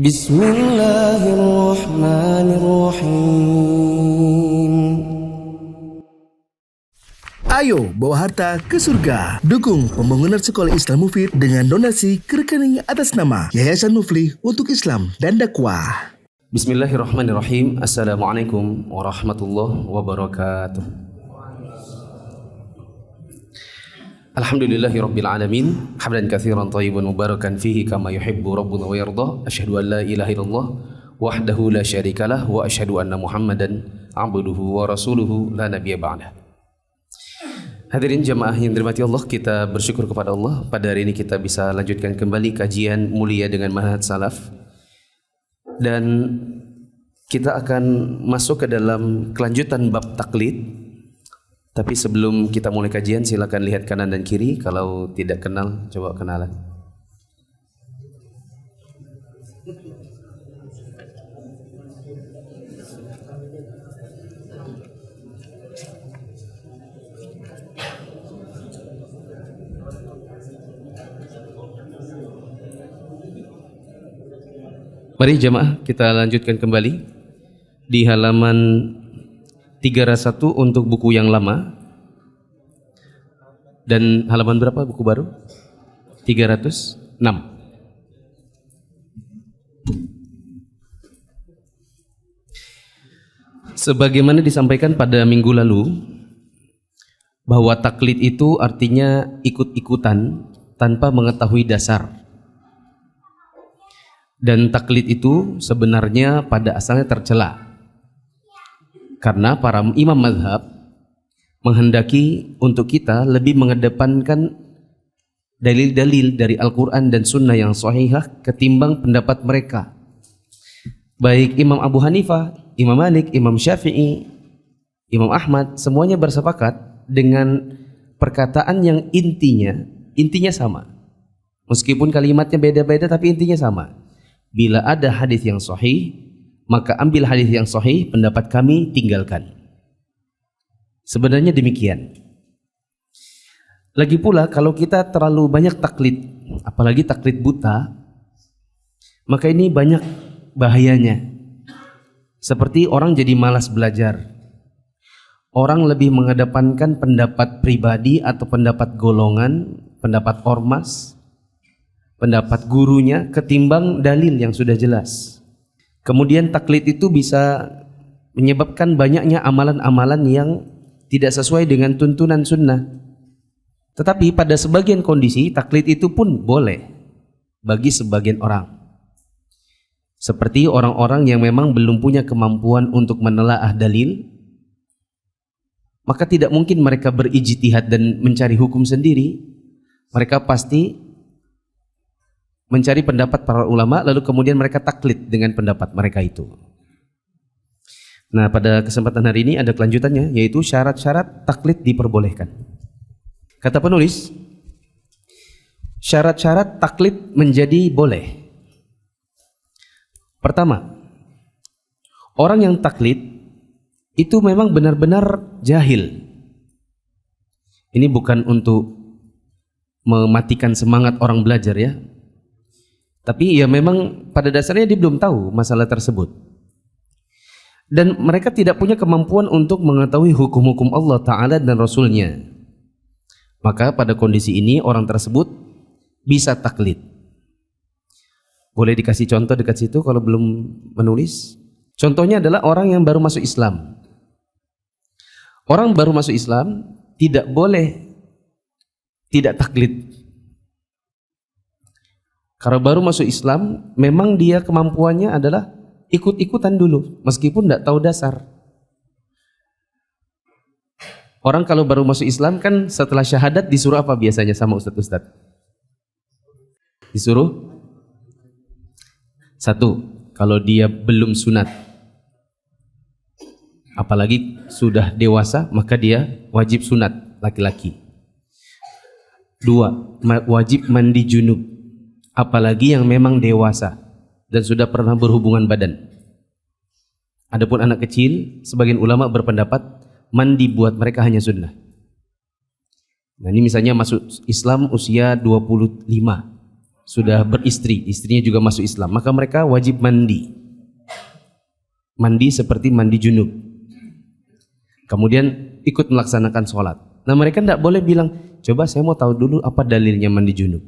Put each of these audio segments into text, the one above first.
Bismillahirrahmanirrahim. Ayo bawa harta ke surga. Dukung pembangunan sekolah Islam Mufid dengan donasi ke rekening atas nama Yayasan Muflih untuk Islam dan Dakwah. Bismillahirrahmanirrahim. Assalamualaikum warahmatullahi wabarakatuh. Alhamdulillahi rabbil alamin. Hamdan katsiran thayyiban mubarakan fihi kama yuhibbu rabbuna wa yarda. Asyhadu an la ilaha illallah wahdahu la syarikalah wa asyhadu anna Muhammadan abduhu wa rasuluhu la nabiyya ba'dah. Hadirin jamaah yang dirahmati Allah, kita bersyukur kepada Allah pada hari ini kita bisa lanjutkan kembali kajian mulia dengan manhaj salaf. Dan kita akan masuk ke dalam kelanjutan bab taklid. Tapi sebelum kita mulai kajian, silakan lihat kanan dan kiri. Kalau tidak kenal, coba kenalan. Mari jamaah kita lanjutkan kembali di halaman 301 untuk buku yang lama. Dan halaman berapa buku baru? 306. Sebagaimana disampaikan pada minggu lalu, bahwa taklid itu artinya ikut-ikutan tanpa mengetahui dasar. Dan taklid itu sebenarnya pada asalnya tercela. Karena para imam mazhab menghendaki untuk kita lebih mengedepankan dalil-dalil dari Al-Quran dan Sunnah yang sahihah ketimbang pendapat mereka. Baik Imam Abu Hanifah, Imam Malik, Imam Syafi'i, Imam Ahmad, semuanya bersepakat dengan perkataan yang intinya sama. Meskipun kalimatnya beda-beda tapi intinya sama. Bila ada hadis yang sahih, maka ambil hadis yang sahih, pendapat kami tinggalkan. Sebenarnya demikian. Lagi pula kalau kita terlalu banyak taklid, apalagi taklid buta, maka ini banyak bahayanya. Seperti orang jadi malas belajar. Orang lebih mengedepankan pendapat pribadi atau pendapat golongan, pendapat ormas, pendapat gurunya ketimbang dalil yang sudah jelas. Kemudian taklid itu bisa menyebabkan banyaknya amalan-amalan yang tidak sesuai dengan tuntunan sunnah. Tetapi pada sebagian kondisi taklid itu pun boleh bagi sebagian orang. Seperti orang-orang yang memang belum punya kemampuan untuk menelaah dalil, maka tidak mungkin mereka berijtihad dan mencari hukum sendiri. Mereka pasti mencari pendapat para ulama, lalu kemudian mereka taklid dengan pendapat mereka itu. Nah, pada kesempatan hari ini ada kelanjutannya, yaitu syarat-syarat taklid diperbolehkan. Kata penulis, syarat-syarat taklid menjadi boleh. Pertama, orang yang taklid itu memang benar-benar jahil. Ini bukan untuk mematikan semangat orang belajar ya. Tapi ya memang pada dasarnya dia belum tahu masalah tersebut. Dan mereka tidak punya kemampuan untuk mengetahui hukum-hukum Allah Ta'ala dan Rasulnya. Maka pada kondisi ini orang tersebut bisa taklid. Boleh dikasih contoh dekat situ kalau belum menulis? Contohnya adalah orang yang baru masuk Islam. Orang baru masuk Islam tidak boleh tidak taklid. Kalau baru masuk Islam, memang dia kemampuannya adalah ikut-ikutan dulu, meskipun tidak tahu dasar. Orang kalau baru masuk Islam kan setelah syahadat disuruh apa biasanya sama ustadz-ustadz? Disuruh satu, kalau dia belum sunat, apalagi sudah dewasa, maka dia wajib sunat laki-laki. Dua, wajib mandi junub. Apalagi yang memang dewasa dan sudah pernah berhubungan badan. Adapun anak kecil, sebagian ulama berpendapat mandi buat mereka hanya sunnah. Nah ini misalnya masuk Islam usia 25, sudah beristri, istrinya juga masuk Islam, maka mereka wajib mandi. Mandi seperti mandi junub. Kemudian ikut melaksanakan sholat. Nah mereka tidak boleh bilang, coba saya mau tahu dulu apa dalilnya mandi junub.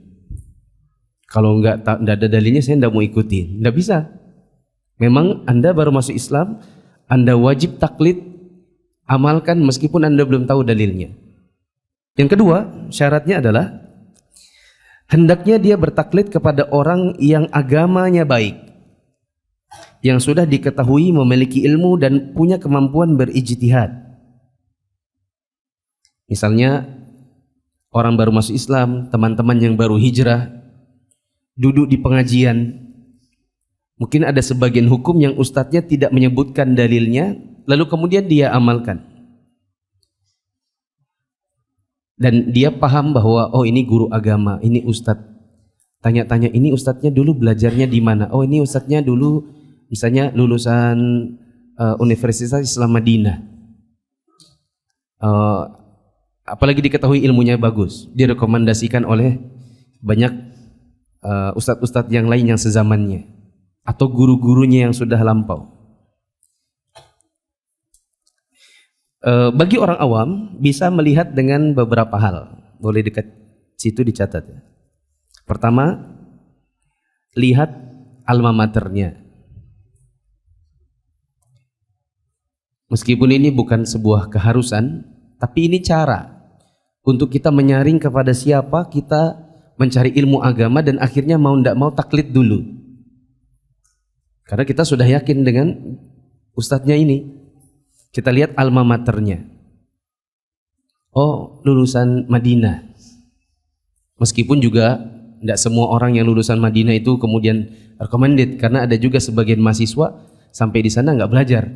Kalau nggak ada dalilnya saya tidak mau ikutin. Tidak bisa. Memang Anda baru masuk Islam, Anda wajib taklid, amalkan meskipun Anda belum tahu dalilnya. Yang kedua, syaratnya adalah hendaknya dia bertaklid kepada orang yang agamanya baik, yang sudah diketahui memiliki ilmu dan punya kemampuan berijtihad. Misalnya orang baru masuk Islam, teman-teman yang baru hijrah, duduk di pengajian, mungkin ada sebagian hukum yang ustadznya tidak menyebutkan dalilnya, lalu kemudian dia amalkan. Dan dia paham bahwa oh ini guru agama, ini ustadz. Tanya-tanya ini ustadznya dulu belajarnya di mana? Oh ini ustadznya dulu misalnya lulusan Universitas Islam Madinah. Apalagi diketahui ilmunya bagus, direkomendasikan oleh banyak ustadz-ustadz yang lain yang sezamannya atau guru-gurunya yang sudah lampau. Bagi orang awam bisa melihat dengan beberapa hal. Boleh dekat situ dicatat. Pertama, lihat alma maternya. Meskipun ini bukan sebuah keharusan, tapi ini cara untuk kita menyaring kepada siapa kita mencari ilmu agama dan akhirnya mau tidak mau taklid dulu. Karena kita sudah yakin dengan ustadznya ini. Kita lihat alma maternya. Oh, lulusan Madinah. Meskipun juga tidak semua orang yang lulusan Madinah itu kemudian recommended, karena ada juga sebagian mahasiswa sampai di sana nggak belajar.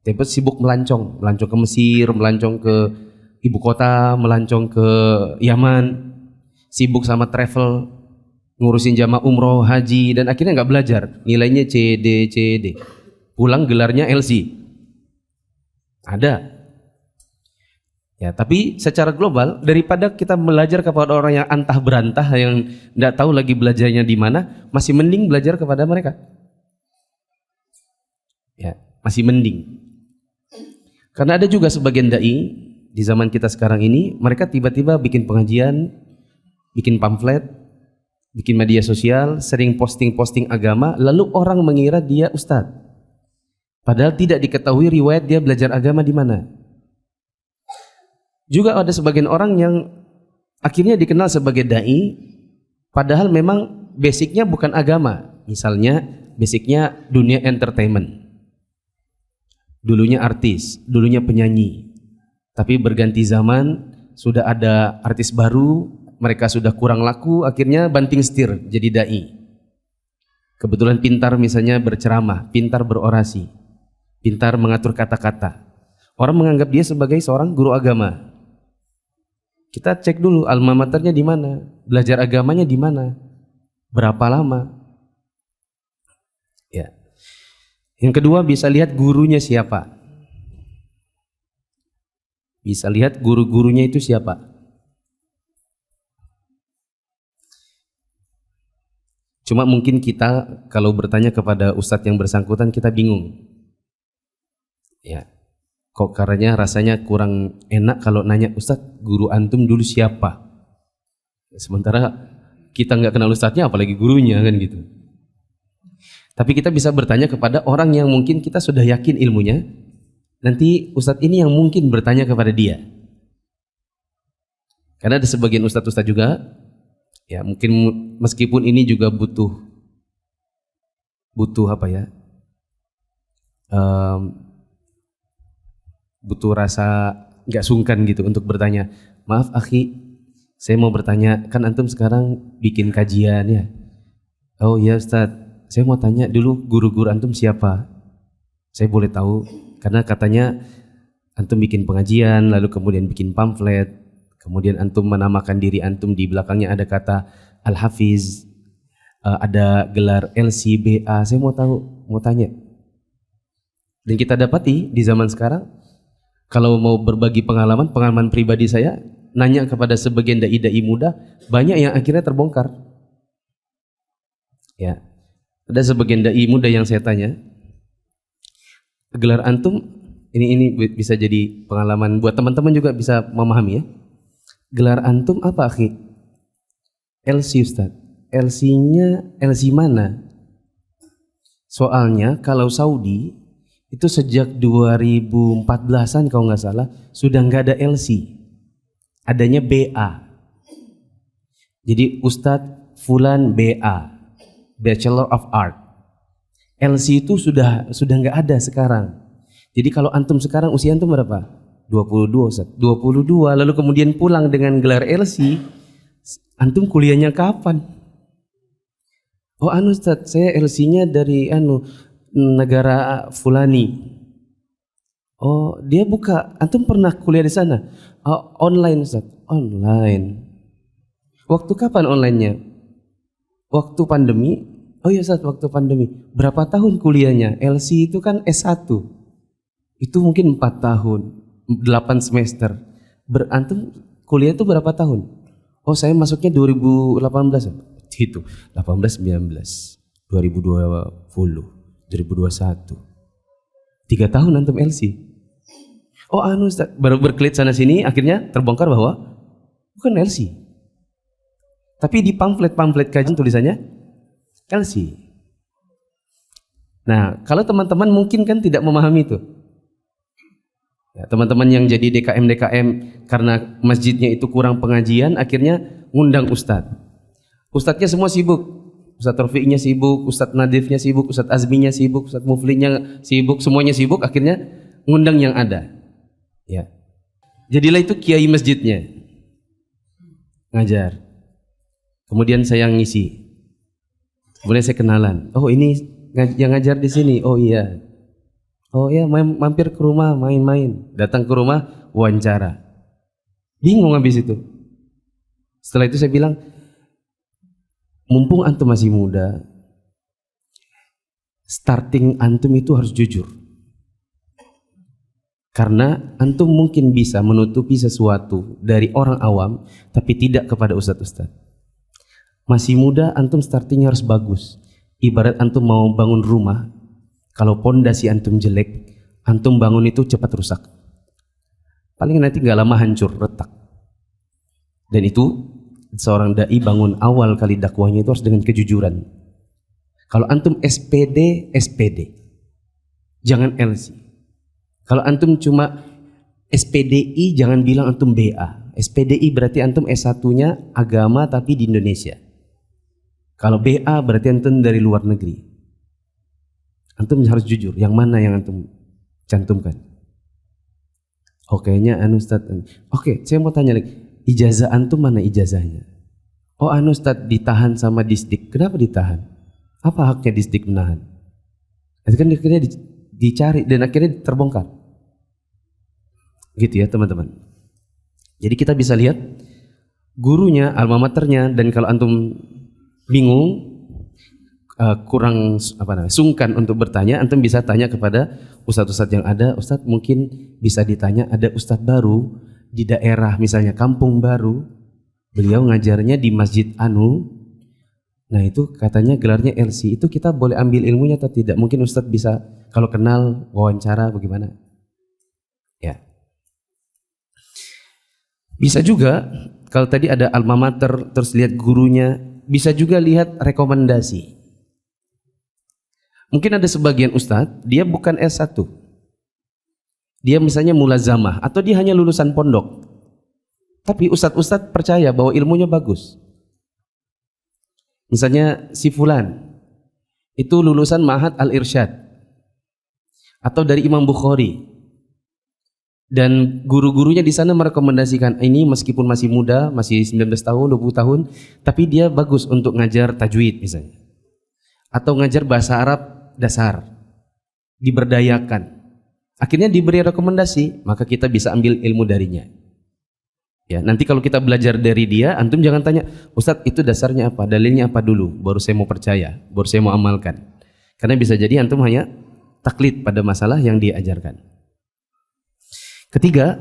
Tapi sibuk melancong ke Mesir, melancong ke ibu kota, melancong ke Yaman, sibuk sama travel, ngurusin jamaah umroh, haji, dan akhirnya nggak belajar. Nilainya CD. Pulang gelarnya LC. Ada. Ya, tapi secara global daripada kita belajar kepada orang yang antah berantah, yang tidak tahu lagi belajarnya di mana, masih mending belajar kepada mereka. Ya, masih mending. Karena ada juga sebagian dai di zaman kita sekarang ini, mereka tiba-tiba bikin pengajian, bikin pamflet, bikin media sosial, sering posting-posting agama, lalu orang mengira dia ustadz. Padahal tidak diketahui riwayat dia belajar agama di mana. Juga ada sebagian orang yang akhirnya dikenal sebagai dai, padahal memang basicnya bukan agama. Misalnya basicnya dunia entertainment. Dulunya artis, dulunya penyanyi. Tapi berganti zaman, sudah ada artis baru, mereka sudah kurang laku, akhirnya banting setir jadi dai. Kebetulan pintar misalnya berceramah, pintar berorasi, pintar mengatur kata-kata. Orang menganggap dia sebagai seorang guru agama. Kita cek dulu alma maternya di mana, belajar agamanya di mana, berapa lama. Ya. Yang kedua, bisa lihat gurunya siapa. Bisa lihat guru-gurunya itu siapa. Cuma mungkin kita kalau bertanya kepada ustadz yang bersangkutan, kita bingung. Ya, kok karena rasanya kurang enak kalau nanya, ustadz guru antum dulu siapa? Sementara kita nggak kenal ustadznya, apalagi gurunya kan gitu. Tapi kita bisa bertanya kepada orang yang mungkin kita sudah yakin ilmunya. Nanti ustadz ini yang mungkin bertanya kepada dia. Karena ada sebagian ustadz-ustadz juga, ya mungkin meskipun ini juga butuh apa ya? Butuh rasa nggak sungkan gitu untuk bertanya. Maaf akhi, saya mau bertanya, kan antum sekarang bikin kajian ya? Oh ya ustadz, saya mau tanya dulu guru-guru antum siapa? Saya boleh tahu? Karena katanya antum bikin pengajian, lalu kemudian bikin pamflet, kemudian antum menamakan diri antum, di belakangnya ada kata Al-Hafiz, ada gelar LCBA. Saya mau tahu, mau tanya. Dan kita dapati di zaman sekarang, kalau mau berbagi pengalaman pribadi saya, nanya kepada sebagian dai-dai muda, banyak yang akhirnya terbongkar. Ya, ada sebagian dai muda yang saya tanya, gelar antum ini bisa jadi pengalaman buat teman-teman juga bisa memahami ya. Gelar antum apa, akhi? LC, Ustaz. LC mana? Soalnya kalau Saudi itu sejak 2014-an kalau nggak salah sudah nggak ada LC, adanya BA. Jadi Ustadz Fulan BA, Bachelor of Art. LC itu sudah nggak ada sekarang. Jadi kalau antum sekarang usia antum berapa? 22, Ustadz. 22 lalu kemudian pulang dengan gelar LC, antum kuliahnya kapan? Oh Ustadz, saya LC-nya dari negara Fulani. Oh, dia buka. Antum pernah kuliah di sana? Oh, online, Ustaz. Online. Waktu kapan online-nya? Waktu pandemi. Oh iya, Ustaz, waktu pandemi. Berapa tahun kuliahnya? LC itu kan S1. Itu mungkin 4 tahun, 8 semester. Antum kuliah itu berapa tahun? Oh, saya masuknya 2018. Itu 18, 19, 2020. 2021. 3 tahun antum LC. Oh Ustaz, baru berkelit sana sini akhirnya terbongkar bahwa bukan LC. Tapi di pamflet kajian tulisannya LC. Nah, kalau teman-teman mungkin kan tidak memahami itu. Ya, teman-teman yang jadi DKM karena masjidnya itu kurang pengajian akhirnya ngundang Ustadz. Ustadznya semua sibuk. Ustadz Taufiknya sibuk, Ustadz Nadifnya sibuk, Ustadz Azminya sibuk, Ustadz Muflinya sibuk, semuanya sibuk, akhirnya ngundang yang ada. Ya. Jadilah itu kiai masjidnya. Ngajar. Kemudian saya ngisi. Kemudian saya kenalan. Oh, ini yang ngajar di sini. Oh iya. Oh iya, mampir ke rumah main-main. Datang ke rumah wawancara. Bingung habis itu. Setelah itu saya bilang, mumpung antum masih muda, starting antum itu harus jujur. Karena antum mungkin bisa menutupi sesuatu dari orang awam, tapi tidak kepada ustadz-ustadz. Masih muda, antum startingnya harus bagus. Ibarat antum mau bangun rumah, kalau pondasi antum jelek, antum bangun itu cepat rusak. Paling nanti gak lama hancur, retak. Dan itu seorang dai bangun awal kali dakwahnya itu harus dengan kejujuran. Kalau antum SPD, jangan LC. Kalau antum cuma SPDI, jangan bilang antum BA. SPDI berarti antum S1-nya agama tapi di Indonesia. Kalau BA berarti antum dari luar negeri. Antum harus jujur, yang mana yang antum cantumkan. Oh kayaknya Ustadz. Oke, saya mau tanya lagi. Ijazah antum mana ijazahnya? Oh Ustadz ditahan sama Disdik. Kenapa ditahan? Apa haknya Disdik menahan? Itu kan akhirnya dicari dan akhirnya terbongkar. Gitu ya teman-teman. Jadi kita bisa lihat gurunya, alma maternya, dan kalau antum bingung, kurang sungkan untuk bertanya, antum bisa tanya kepada ustadz-ustadz yang ada. Ustadz mungkin bisa ditanya, ada ustadz baru di daerah misalnya Kampung Baru, beliau ngajarnya di Masjid nah itu katanya gelarnya LC, itu kita boleh ambil ilmunya atau tidak? Mungkin ustadz bisa kalau kenal wawancara bagaimana? Ya, bisa juga kalau tadi ada alma mater terus lihat gurunya, bisa juga lihat rekomendasi. Mungkin ada sebagian ustadz dia bukan S1, dia misalnya mulazamah atau dia hanya lulusan pondok, tapi ustadz-ustadz percaya bahwa ilmunya bagus. Misalnya si Fulan itu lulusan Ma'had Al-Irsyad atau dari Imam Bukhari, dan guru-gurunya di sana merekomendasikan ini meskipun masih muda, masih 19 tahun, 20 tahun, tapi dia bagus untuk ngajar tajwid misalnya, atau ngajar bahasa Arab dasar, diberdayakan. Akhirnya diberi rekomendasi, maka kita bisa ambil ilmu darinya. Ya, nanti kalau kita belajar dari dia, antum jangan tanya, Ustadz itu dasarnya apa, dalilnya apa dulu, baru saya mau percaya, baru saya mau amalkan. Karena bisa jadi antum hanya taklid pada masalah yang dia ajarkan. Ketiga,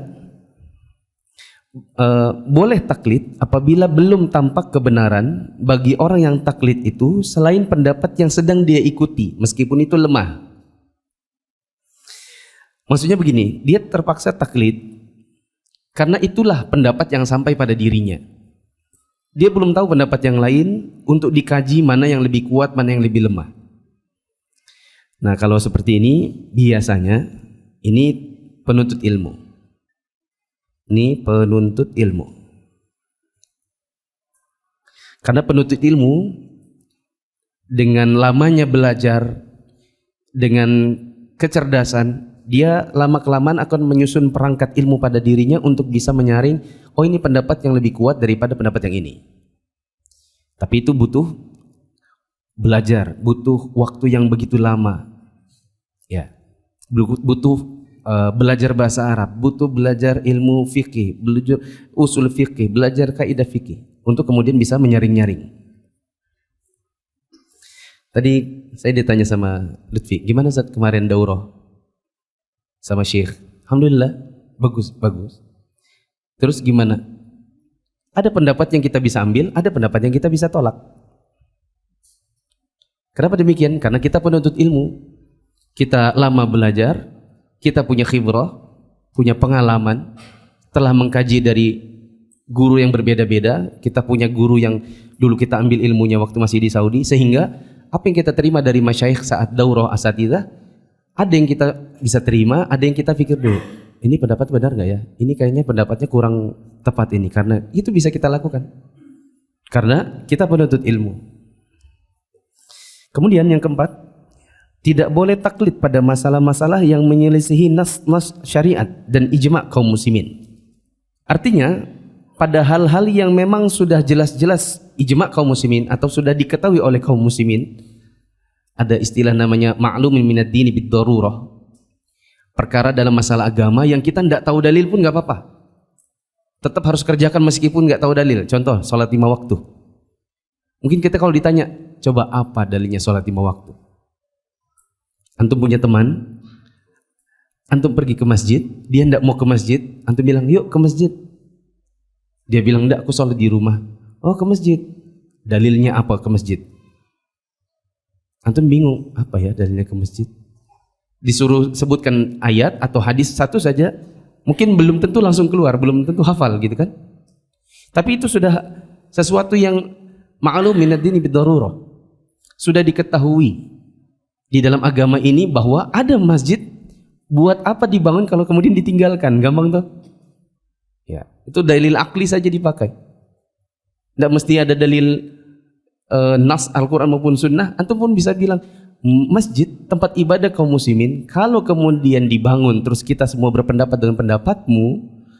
boleh taklid apabila belum tampak kebenaran bagi orang yang taklid itu selain pendapat yang sedang dia ikuti, meskipun itu lemah. Maksudnya begini, dia terpaksa taklid karena itulah pendapat yang sampai pada dirinya. Dia belum tahu pendapat yang lain untuk dikaji mana yang lebih kuat, mana yang lebih lemah. Nah, kalau seperti ini biasanya ini penuntut ilmu. Ini penuntut ilmu. Karena penuntut ilmu dengan lamanya belajar, dengan kecerdasan, dia lama-kelamaan akan menyusun perangkat ilmu pada dirinya untuk bisa menyaring, oh ini pendapat yang lebih kuat daripada pendapat yang ini. Tapi itu butuh belajar, butuh waktu yang begitu lama. Ya, butuh belajar bahasa Arab, butuh belajar ilmu fikih, belajar usul fikih, belajar kaidah fikih untuk kemudian bisa menyaring-nyaring. Tadi saya ditanya sama Lutfi, gimana saat kemarin daurah sama Syekh? Alhamdulillah, bagus. Terus gimana? Ada pendapat yang kita bisa ambil, ada pendapat yang kita bisa tolak. Kenapa demikian? Karena kita penuntut ilmu, kita lama belajar, kita punya khibrah, punya pengalaman, telah mengkaji dari guru yang berbeda-beda. Kita punya guru yang dulu kita ambil ilmunya waktu masih di Saudi, sehingga apa yang kita terima dari masyayikh saat daurah asatidzah, ada yang kita bisa terima, ada yang kita pikir dulu, ini pendapat benar nggak ya? Ini kayaknya pendapatnya kurang tepat ini, karena itu bisa kita lakukan karena kita penuntut ilmu. Kemudian yang keempat, tidak boleh taklid pada masalah-masalah yang menyelisihi nas syariat dan ijma' kaum muslimin. Artinya, pada hal-hal yang memang sudah jelas-jelas ijma' kaum muslimin atau sudah diketahui oleh kaum muslimin, ada istilah namanya ma'lumin minad dini bid darurah. Perkara dalam masalah agama yang kita tidak tahu dalil pun nggak apa-apa. Tetap harus kerjakan meskipun nggak tahu dalil. Contoh, sholat 5 waktu. Mungkin kita kalau ditanya, coba apa dalilnya sholat 5 waktu? Antum punya teman, antum pergi ke masjid, dia tidak mau ke masjid, antum bilang yuk ke masjid. Dia bilang enggak, aku sholat di rumah. Oh, ke masjid. Dalilnya apa ke masjid? Antum bingung, apa ya dalilnya ke masjid? Disuruh sebutkan ayat atau hadis satu saja, mungkin belum tentu langsung keluar, belum tentu hafal gitu kan. Tapi itu sudah sesuatu yang ma'lum minad dini bid darurah. Sudah diketahui di dalam agama ini bahwa ada masjid, buat apa dibangun kalau kemudian ditinggalkan? Gampang tuh. Ya, itu dalil akli saja dipakai. Tidak mesti ada dalil nas Al-Quran maupun sunnah. Antum pun bisa bilang masjid tempat ibadah kaum muslimin, kalau kemudian dibangun terus kita semua berpendapat dengan pendapatmu,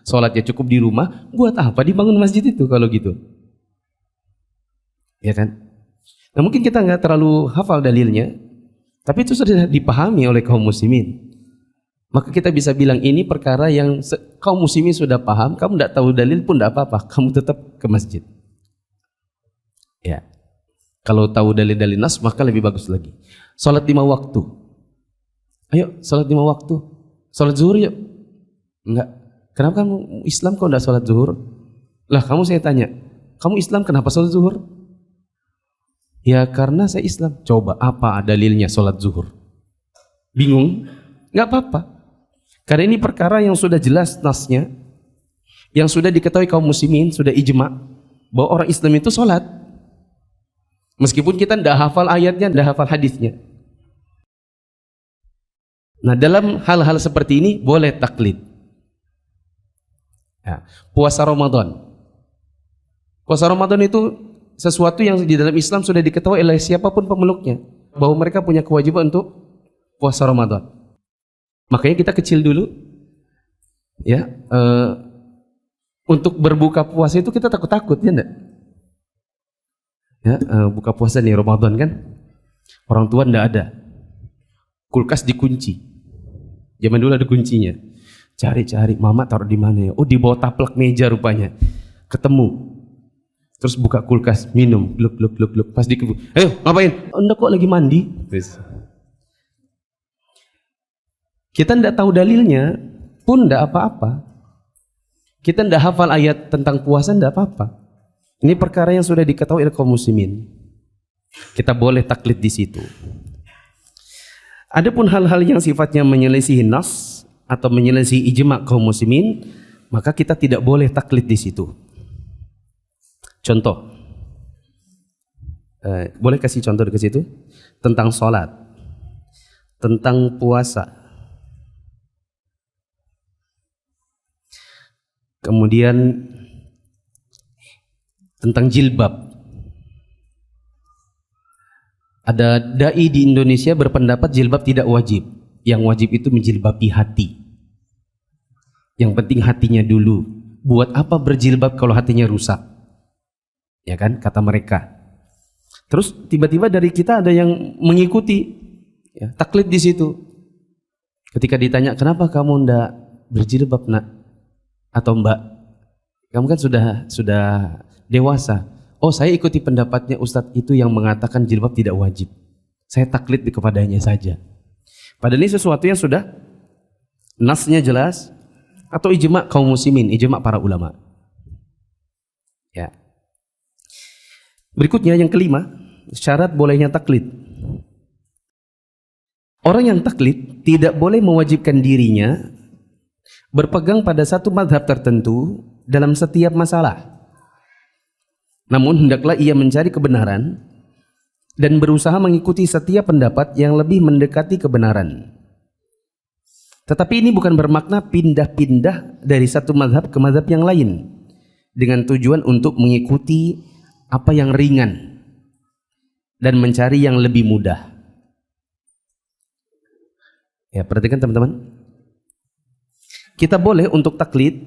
sholatnya cukup di rumah, buat apa dibangun masjid itu kalau gitu? Ya kan? Nah, mungkin kita nggak terlalu hafal dalilnya, tapi itu sudah dipahami oleh kaum muslimin. Maka kita bisa bilang ini perkara yang kaum muslimin sudah paham. Kamu tidak tahu dalil pun tidak apa-apa, kamu tetap ke masjid. Ya, kalau tahu dalil-dalil nas maka lebih bagus lagi. Salat 5 waktu. Ayo salat 5 waktu. Salat zuhur yuk. Enggak. Kenapa kamu Islam kok tidak salat zuhur? Lah kamu saya tanya, kamu Islam kenapa salat zuhur? Ya karena saya Islam. Coba apa dalilnya salat zuhur? Bingung? Nggak apa-apa. Karena ini perkara yang sudah jelas nasnya, yang sudah diketahui kaum muslimin, sudah ijma' bahwa orang Islam itu salat. Meskipun kita tidak hafal ayatnya, tidak hafal hadisnya. Nah, dalam hal-hal seperti ini boleh taklid. Ya, puasa Ramadan. Puasa Ramadan itu sesuatu yang di dalam Islam sudah diketahui oleh siapapun pemeluknya, bahwa mereka punya kewajiban untuk puasa Ramadan. Makanya kita kecil dulu, ya, untuk berbuka puasa itu kita takut-takut, ya enggak? Ya, buka puasa nih Ramadan kan, orang tua enggak ada, kulkas dikunci. Zaman dulu ada kuncinya. Cari-cari, mama taruh di mana ya? Oh, di bawah taplak meja rupanya. Ketemu. Terus buka kulkas, minum, gluk. Pas dikebu, ayo ngapain? Oh, enggak kok lagi mandi. Terus. Kita enggak tahu dalilnya pun enggak apa-apa. Kita tidak hafal ayat tentang puasa, tidak apa-apa. Ini perkara yang sudah diketahui oleh kaum muslimin. Kita boleh taklid di situ. Adapun hal-hal yang sifatnya menyelisihi nas atau menyelisihi ijma' kaum muslimin, maka kita tidak boleh taklid di situ. Contoh, boleh kasih contoh di situ tentang sholat, tentang puasa, kemudian tentang jilbab. Ada dai di Indonesia berpendapat jilbab tidak wajib. Yang wajib itu menjilbabi hati. Yang penting hatinya dulu. Buat apa berjilbab kalau hatinya rusak? Ya kan, kata mereka. Terus tiba-tiba dari kita ada yang mengikuti, ya, taklid di situ. Ketika ditanya, kenapa kamu ndak berjilbab nak? Atau mbak, kamu kan sudah dewasa. Oh, saya ikuti pendapatnya Ustadz itu yang mengatakan jilbab tidak wajib. Saya taklid kepadanya saja. Padahal ini sesuatu yang sudah nasnya jelas atau ijma' kaum muslimin, ijma' para ulama. Ya. Berikutnya yang kelima, syarat bolehnya taklid. Orang yang taklid tidak boleh mewajibkan dirinya berpegang pada satu mazhab tertentu dalam setiap masalah. Namun hendaklah ia mencari kebenaran dan berusaha mengikuti setiap pendapat yang lebih mendekati kebenaran. Tetapi ini bukan bermakna pindah-pindah dari satu mazhab ke mazhab yang lain dengan tujuan untuk mengikuti apa yang ringan dan mencari yang lebih mudah. Ya, perhatikan teman-teman. Kita boleh untuk taklid,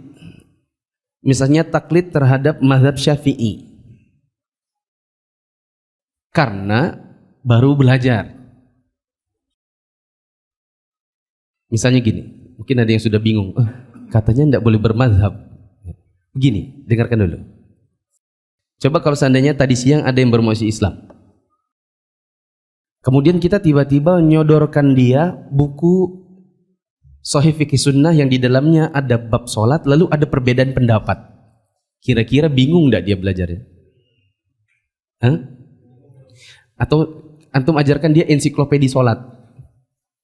misalnya taklid terhadap mazhab Syafi'i. Karena baru belajar. Misalnya gini, mungkin ada yang sudah bingung, katanya tidak boleh bermazhab. Begini, dengarkan dulu. Coba kalau seandainya tadi siang ada yang bermuasih Islam, kemudian kita tiba-tiba nyodorkan dia buku Shahih Fiqh Sunnah yang di dalamnya ada bab sholat, lalu ada perbedaan pendapat. Kira-kira bingung tidak dia belajarnya? Atau antum ajarkan dia ensiklopedi sholat,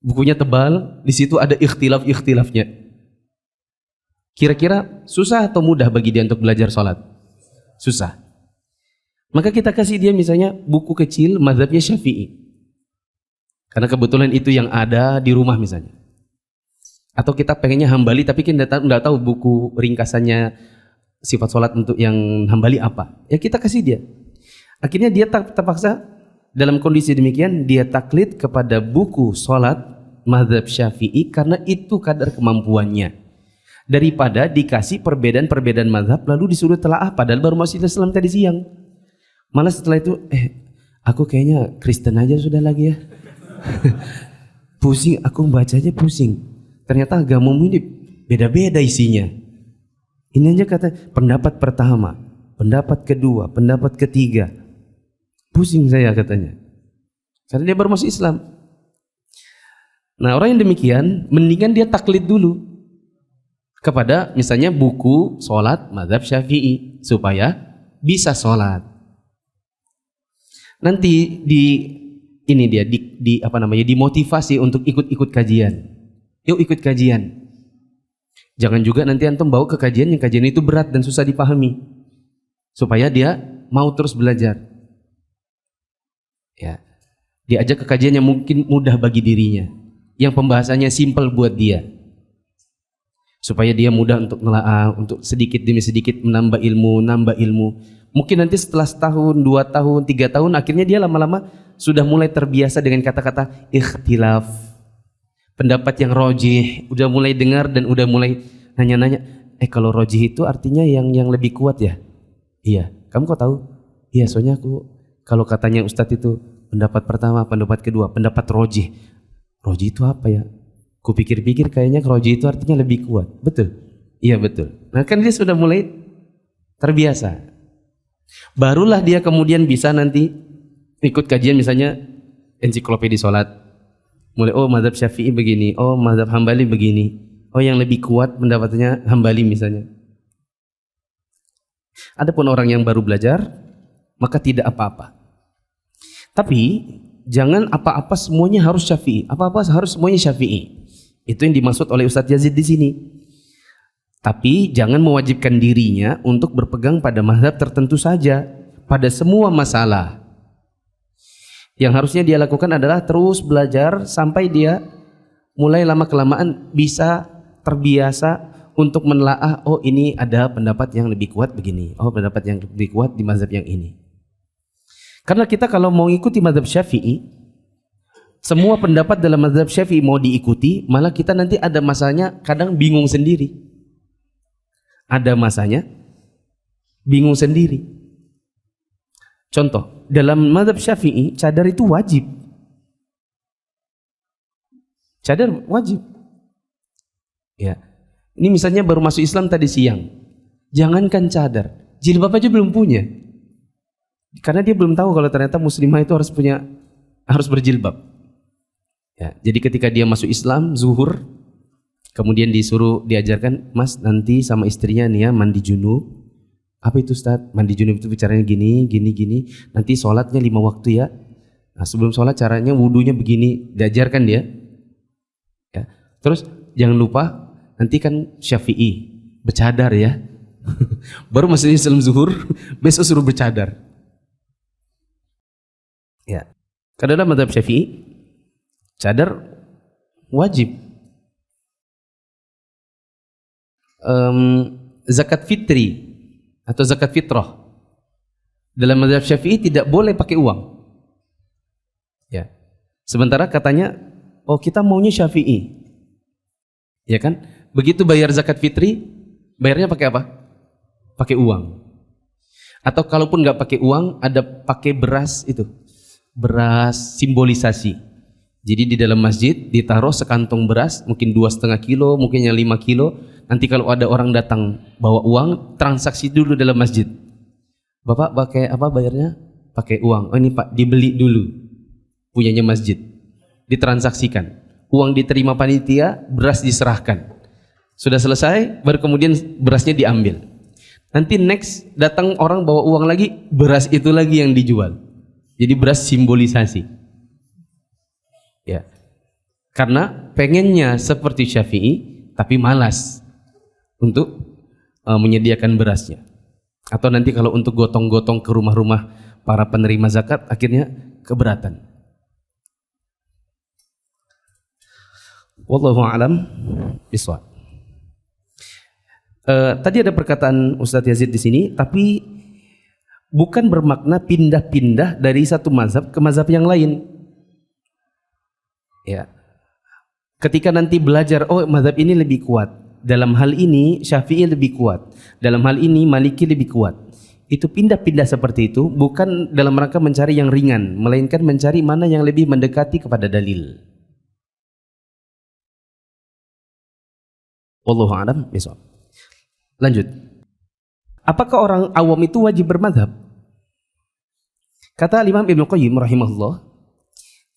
bukunya tebal, di situ ada ikhtilaf-ikhtilafnya. Kira-kira susah atau mudah bagi dia untuk belajar sholat? Susah. Maka kita kasih dia misalnya buku kecil mazhabnya Syafi'i, karena kebetulan itu yang ada di rumah misalnya. Atau kita pengennya Hambali tapi kita nggak tahu buku ringkasannya sifat sholat untuk yang Hambali apa. Ya kita kasih dia. Akhirnya dia terpaksa dalam kondisi demikian dia taklid kepada buku sholat mazhab Syafi'i karena itu kadar kemampuannya, daripada dikasih perbedaan-perbedaan mazhab lalu disuruh telaah padahal baru masuk Islam tadi siang. Malah setelah itu aku kayaknya Kristen aja sudah lagi ya. Pusing, aku bacanya pusing. Ternyata agamamu ini beda-beda isinya. Ini aja kata pendapat pertama, pendapat kedua, pendapat ketiga. Pusing saya katanya. Karena dia baru masuk Islam. Nah, orang yang demikian mendingan dia taklid dulu kepada misalnya buku sholat mazhab Syafi'i supaya bisa sholat. Nanti dimotivasi untuk ikut-ikut kajian. Yuk ikut kajian. Jangan juga nanti antum bawa ke kajian yang kajian itu berat dan susah dipahami. Supaya dia mau terus belajar. Ya, diajak ke kajian yang mungkin mudah bagi dirinya, yang pembahasannya simpel buat dia, supaya dia mudah untuk nelaah, untuk sedikit demi sedikit nambah ilmu. Mungkin nanti setelah setahun, 2 tahun, 3 tahun, akhirnya dia lama-lama sudah mulai terbiasa dengan kata-kata ikhtilaf, pendapat yang rojih, udah mulai dengar dan udah mulai nanya-nanya, kalau rojih itu artinya yang lebih kuat ya? Iya, kamu kok tahu? Iya, soalnya aku kalau katanya Ustadz itu pendapat pertama, pendapat kedua, pendapat rojih. Rojih itu apa ya? Kupikir-pikir kayaknya rojih itu artinya lebih kuat. Betul? Iya betul. Nah kan dia sudah mulai terbiasa. Barulah dia kemudian bisa nanti ikut kajian misalnya ensiklopedi sholat. Mulai mazhab Syafi'i begini, mazhab Hambali begini. Yang lebih kuat pendapatnya Hambali misalnya. Adapun orang yang baru belajar, maka tidak apa-apa. Tapi jangan apa-apa semuanya harus Syafi'i, apa-apa harus semuanya Syafi'i. Itu yang dimaksud oleh Ustadz Yazid di sini. Tapi jangan mewajibkan dirinya untuk berpegang pada mazhab tertentu saja pada semua masalah. Yang harusnya dia lakukan adalah terus belajar sampai dia mulai lama-kelamaan bisa terbiasa untuk menelaah, oh ini ada pendapat yang lebih kuat begini, oh pendapat yang lebih kuat di mazhab yang ini. Karena kita kalau mau ikuti mazhab Syafi'i, semua pendapat dalam mazhab Syafi'i mau diikuti, malah kita nanti ada masanya kadang bingung sendiri. Ada masanya bingung sendiri. Contoh, dalam mazhab Syafi'i cadar itu wajib. Cadar wajib. Ya. Ini misalnya baru masuk Islam tadi siang. Jangankan cadar, jilbab aja belum punya. Karena dia belum tahu kalau ternyata muslimah itu harus berjilbab. Ya, jadi ketika dia masuk Islam zuhur, kemudian diajarkan, Mas nanti sama istrinya nih ya mandi junub. Apa itu Ustaz? Mandi junub itu bicaranya gini. Nanti sholatnya 5 waktu ya. Nah, sebelum sholat caranya wudunya begini, diajarkan dia. Ya. Terus jangan lupa nanti kan Syafi'i bercadar ya. Baru masuk Islam zuhur, besok suruh bercadar. Ya. Karena dalam mazhab Syafi'i cadar wajib. Zakat fitri atau zakat fitrah dalam mazhab Syafi'i tidak boleh pakai uang. Ya. Sementara katanya, oh kita maunya Syafi'i. Ya kan? Begitu bayar zakat fitri, bayarnya pakai apa? Pakai uang. Atau kalaupun nggak pakai uang, ada pakai beras itu. Beras simbolisasi. Jadi di dalam masjid ditaruh sekantong beras, mungkin 2,5 kilo, mungkin yang 5 kilo. Nanti kalau ada orang datang bawa uang, transaksi dulu dalam masjid. Bapak pakai apa bayarnya? Pakai uang. Oh ini Pak, dibeli dulu. Punyanya masjid. Ditransaksikan. Uang diterima panitia, beras diserahkan. Sudah selesai, baru kemudian berasnya diambil. Nanti next datang orang bawa uang lagi, beras itu lagi yang dijual. Jadi beras simbolisasi. Ya. Karena pengennya seperti Syafi'i, tapi malas untuk menyediakan berasnya. Atau nanti kalau untuk gotong-gotong ke rumah-rumah para penerima zakat, akhirnya keberatan. Wallahu a'lam bishawab. Tadi ada perkataan Ustadz Yazid di sini, tapi bukan bermakna pindah-pindah dari satu mazhab ke mazhab yang lain. Ya. Ketika nanti belajar, oh mazhab ini lebih kuat. Dalam hal ini Syafi'i lebih kuat. Dalam hal ini Maliki lebih kuat. Itu pindah-pindah seperti itu bukan dalam rangka mencari yang ringan, melainkan mencari mana yang lebih mendekati kepada dalil. Wallahu a'lam bishawab. Lanjut. Apakah orang awam itu wajib bermadhab? Kata Imam Ibnu Qayyim rahimahullah,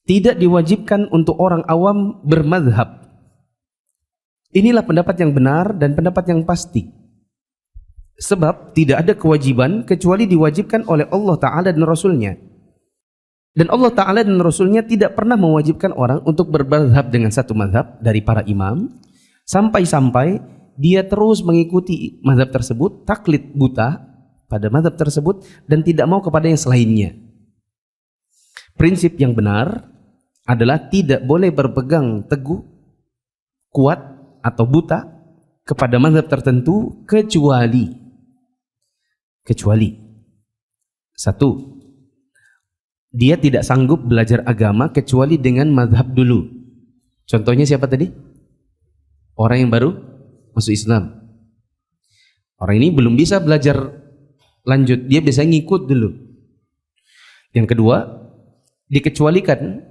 tidak diwajibkan untuk orang awam bermadhab. Inilah pendapat yang benar dan pendapat yang pasti. Sebab tidak ada kewajiban kecuali diwajibkan oleh Allah Ta'ala dan Rasulnya. Dan Allah Ta'ala dan Rasulnya tidak pernah mewajibkan orang untuk bermadhab dengan satu madhab dari para imam, sampai-sampai dia terus mengikuti mazhab tersebut, taklid buta pada mazhab tersebut dan tidak mau kepada yang selainnya. Prinsip yang benar adalah tidak boleh berpegang teguh, kuat atau buta kepada mazhab tertentu kecuali satu, dia tidak sanggup belajar agama kecuali dengan mazhab dulu. Contohnya siapa tadi? Orang yang baru masuk Islam. Orang ini belum bisa belajar lanjut, dia biasanya ngikut dulu. Yang kedua, dikecualikan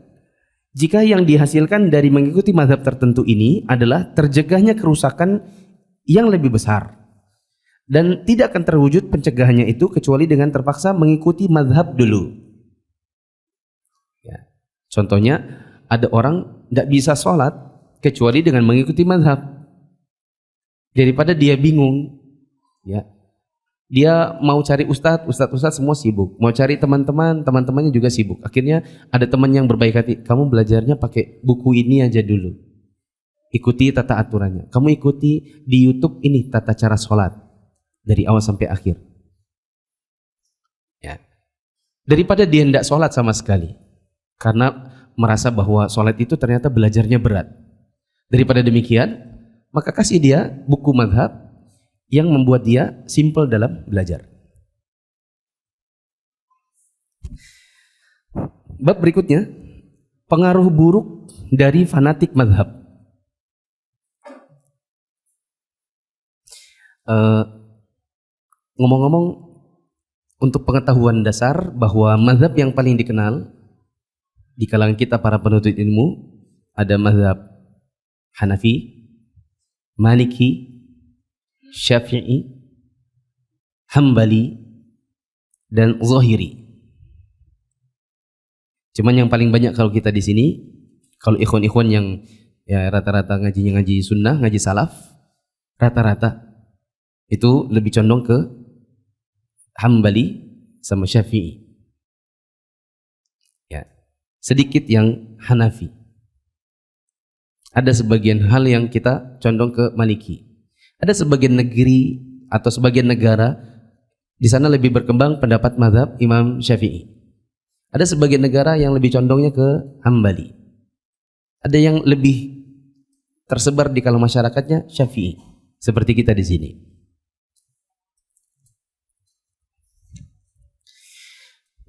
jika yang dihasilkan dari mengikuti mazhab tertentu ini adalah terjegahnya kerusakan yang lebih besar, dan tidak akan terwujud pencegahannya itu kecuali dengan terpaksa mengikuti mazhab dulu. Ya. Contohnya, ada orang tidak bisa sholat kecuali dengan mengikuti mazhab. Daripada dia bingung, ya, Dia mau cari ustadz semua sibuk. Mau cari teman-teman, teman-temannya juga sibuk. Akhirnya ada teman yang berbaik hati, kamu belajarnya pakai buku ini aja dulu. Ikuti tata aturannya. Kamu ikuti di YouTube ini tata cara sholat dari awal sampai akhir. Ya. Daripada dia tidak sholat sama sekali, karena merasa bahwa sholat itu ternyata belajarnya berat. Daripada demikian, maka kasih dia buku mazhab yang membuat dia simple dalam belajar. Bab berikutnya, pengaruh buruk dari fanatik mazhab. Ngomong-ngomong, untuk pengetahuan dasar bahwa mazhab yang paling dikenal di kalangan kita para penuntut ilmu ada mazhab Hanafi, Maliki, Syafi'i, Hambali, dan Zahiri. Cuman yang paling banyak kalau kita di sini, kalau ikhwan-ikhwan yang ya rata-rata ngaji sunnah, ngaji salaf, rata-rata itu lebih condong ke Hambali sama Syafi'i. Ya, sedikit yang Hanafi. Ada sebagian hal yang kita condong ke Maliki. Ada sebagian negeri atau sebagian negara di sana lebih berkembang pendapat mazhab Imam Syafi'i. Ada sebagian negara yang lebih condongnya ke Hambali. Ada yang lebih tersebar di kalangan masyarakatnya Syafi'i, seperti kita di sini.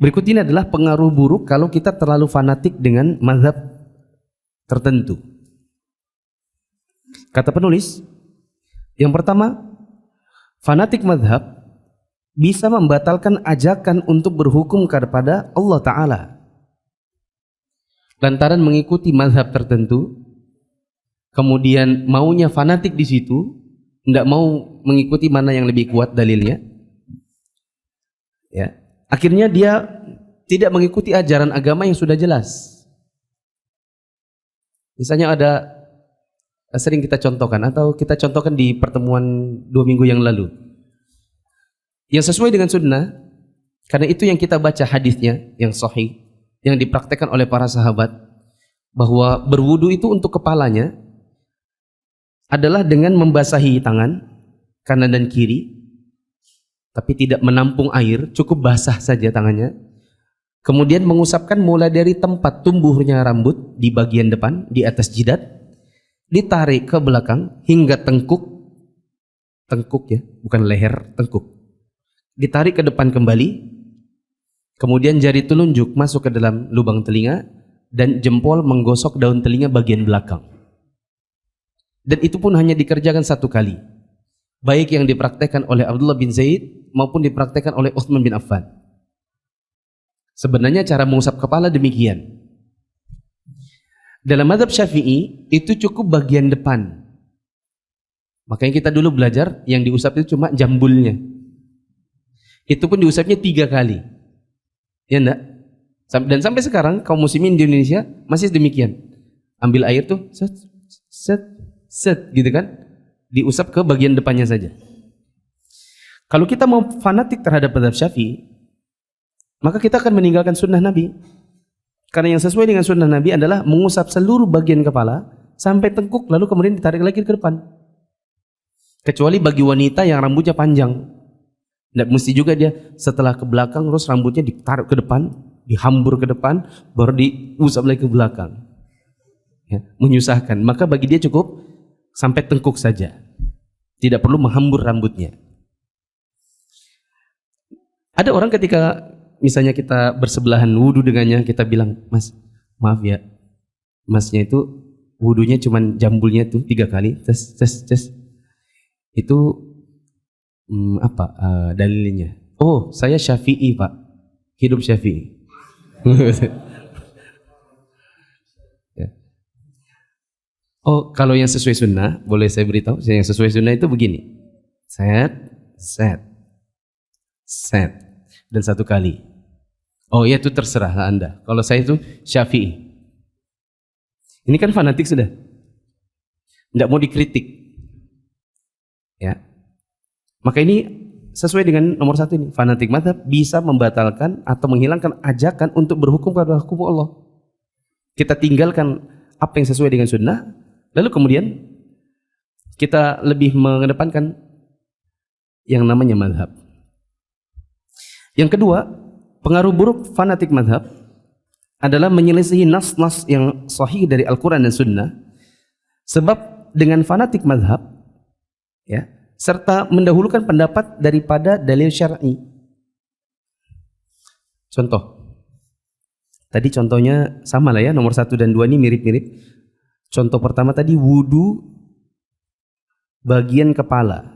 Berikut ini adalah pengaruh buruk kalau kita terlalu fanatik dengan mazhab tertentu. Kata penulis, yang pertama, fanatik mazhab bisa membatalkan ajakan untuk berhukum kepada Allah Ta'ala. Lantaran mengikuti mazhab tertentu, kemudian maunya fanatik di situ, tidak mau mengikuti mana yang lebih kuat dalilnya. Ya, akhirnya dia tidak mengikuti ajaran agama yang sudah jelas. Misalnya ada sering kita contohkan atau kita contohkan di pertemuan 2 minggu yang lalu yang sesuai dengan sunnah, karena itu yang kita baca hadisnya yang sahih yang dipraktekkan oleh para sahabat, bahwa berwudu itu untuk kepalanya adalah dengan membasahi tangan kanan dan kiri tapi tidak menampung air, cukup basah saja tangannya, kemudian mengusapkan mulai dari tempat tumbuhnya rambut di bagian depan di atas jidat, ditarik ke belakang hingga tengkuk ya, bukan leher, tengkuk. Ditarik ke depan kembali, kemudian jari telunjuk masuk ke dalam lubang telinga dan jempol menggosok daun telinga bagian belakang. Dan itu pun hanya dikerjakan 1 kali. Baik yang dipraktekkan oleh Abdullah bin Zaid maupun dipraktekkan oleh Utsman bin Affan. Sebenarnya cara mengusap kepala demikian. Dalam mazhab Syafi'i itu cukup bagian depan. Makanya kita dulu belajar yang diusap itu cuma jambulnya. Itu pun diusapnya 3 kali. Ya enggak? Dan sampai sekarang kaum muslimin di Indonesia masih demikian. Ambil air tuh set gitu kan? Diusap ke bagian depannya saja. Kalau kita mau fanatik terhadap mazhab Syafi'i, maka kita akan meninggalkan sunnah Nabi. Karena yang sesuai dengan sunnah Nabi adalah mengusap seluruh bagian kepala sampai tengkuk, lalu kemudian ditarik lagi ke depan. Kecuali bagi wanita yang rambutnya panjang, tidak mesti juga dia setelah ke belakang terus rambutnya ditaruh ke depan, dihambur ke depan, baru diusap lagi ke belakang. Ya, menyusahkan. Maka bagi dia cukup sampai tengkuk saja, tidak perlu menghambur rambutnya. Ada orang ketika misalnya kita bersebelahan wudu dengannya, kita bilang, "Mas, maaf ya, masnya itu wudunya cuman jambulnya tuh 3 kali, tes. Itu apa dalilnya?" "Oh, saya Syafi'i, Pak. Hidup Syafi'i." Ya. Oh, kalau yang sesuai sunnah, boleh saya beritahu, yang sesuai sunnah itu begini. Set. Dan 1 kali. Oh ya, itu terserah Anda. Kalau saya itu Syafi'i. Ini kan fanatik sudah. Tidak mau dikritik. Ya. Maka ini sesuai dengan nomor 1 ini, fanatik mazhab bisa membatalkan atau menghilangkan ajakan untuk berhukum pada hukum Allah. Kita tinggalkan apa yang sesuai dengan sunnah, lalu kemudian kita lebih mengedepankan yang namanya mazhab. Yang kedua, pengaruh buruk fanatik mazhab adalah menyelisihi nas-nas yang sahih dari Al-Quran dan Sunnah. Sebab dengan fanatik mazhab, ya, serta mendahulukan pendapat daripada dalil syar'i. Contoh, tadi contohnya sama lah ya, nomor 1 dan 2 ini mirip-mirip. Contoh pertama tadi wudu bagian kepala,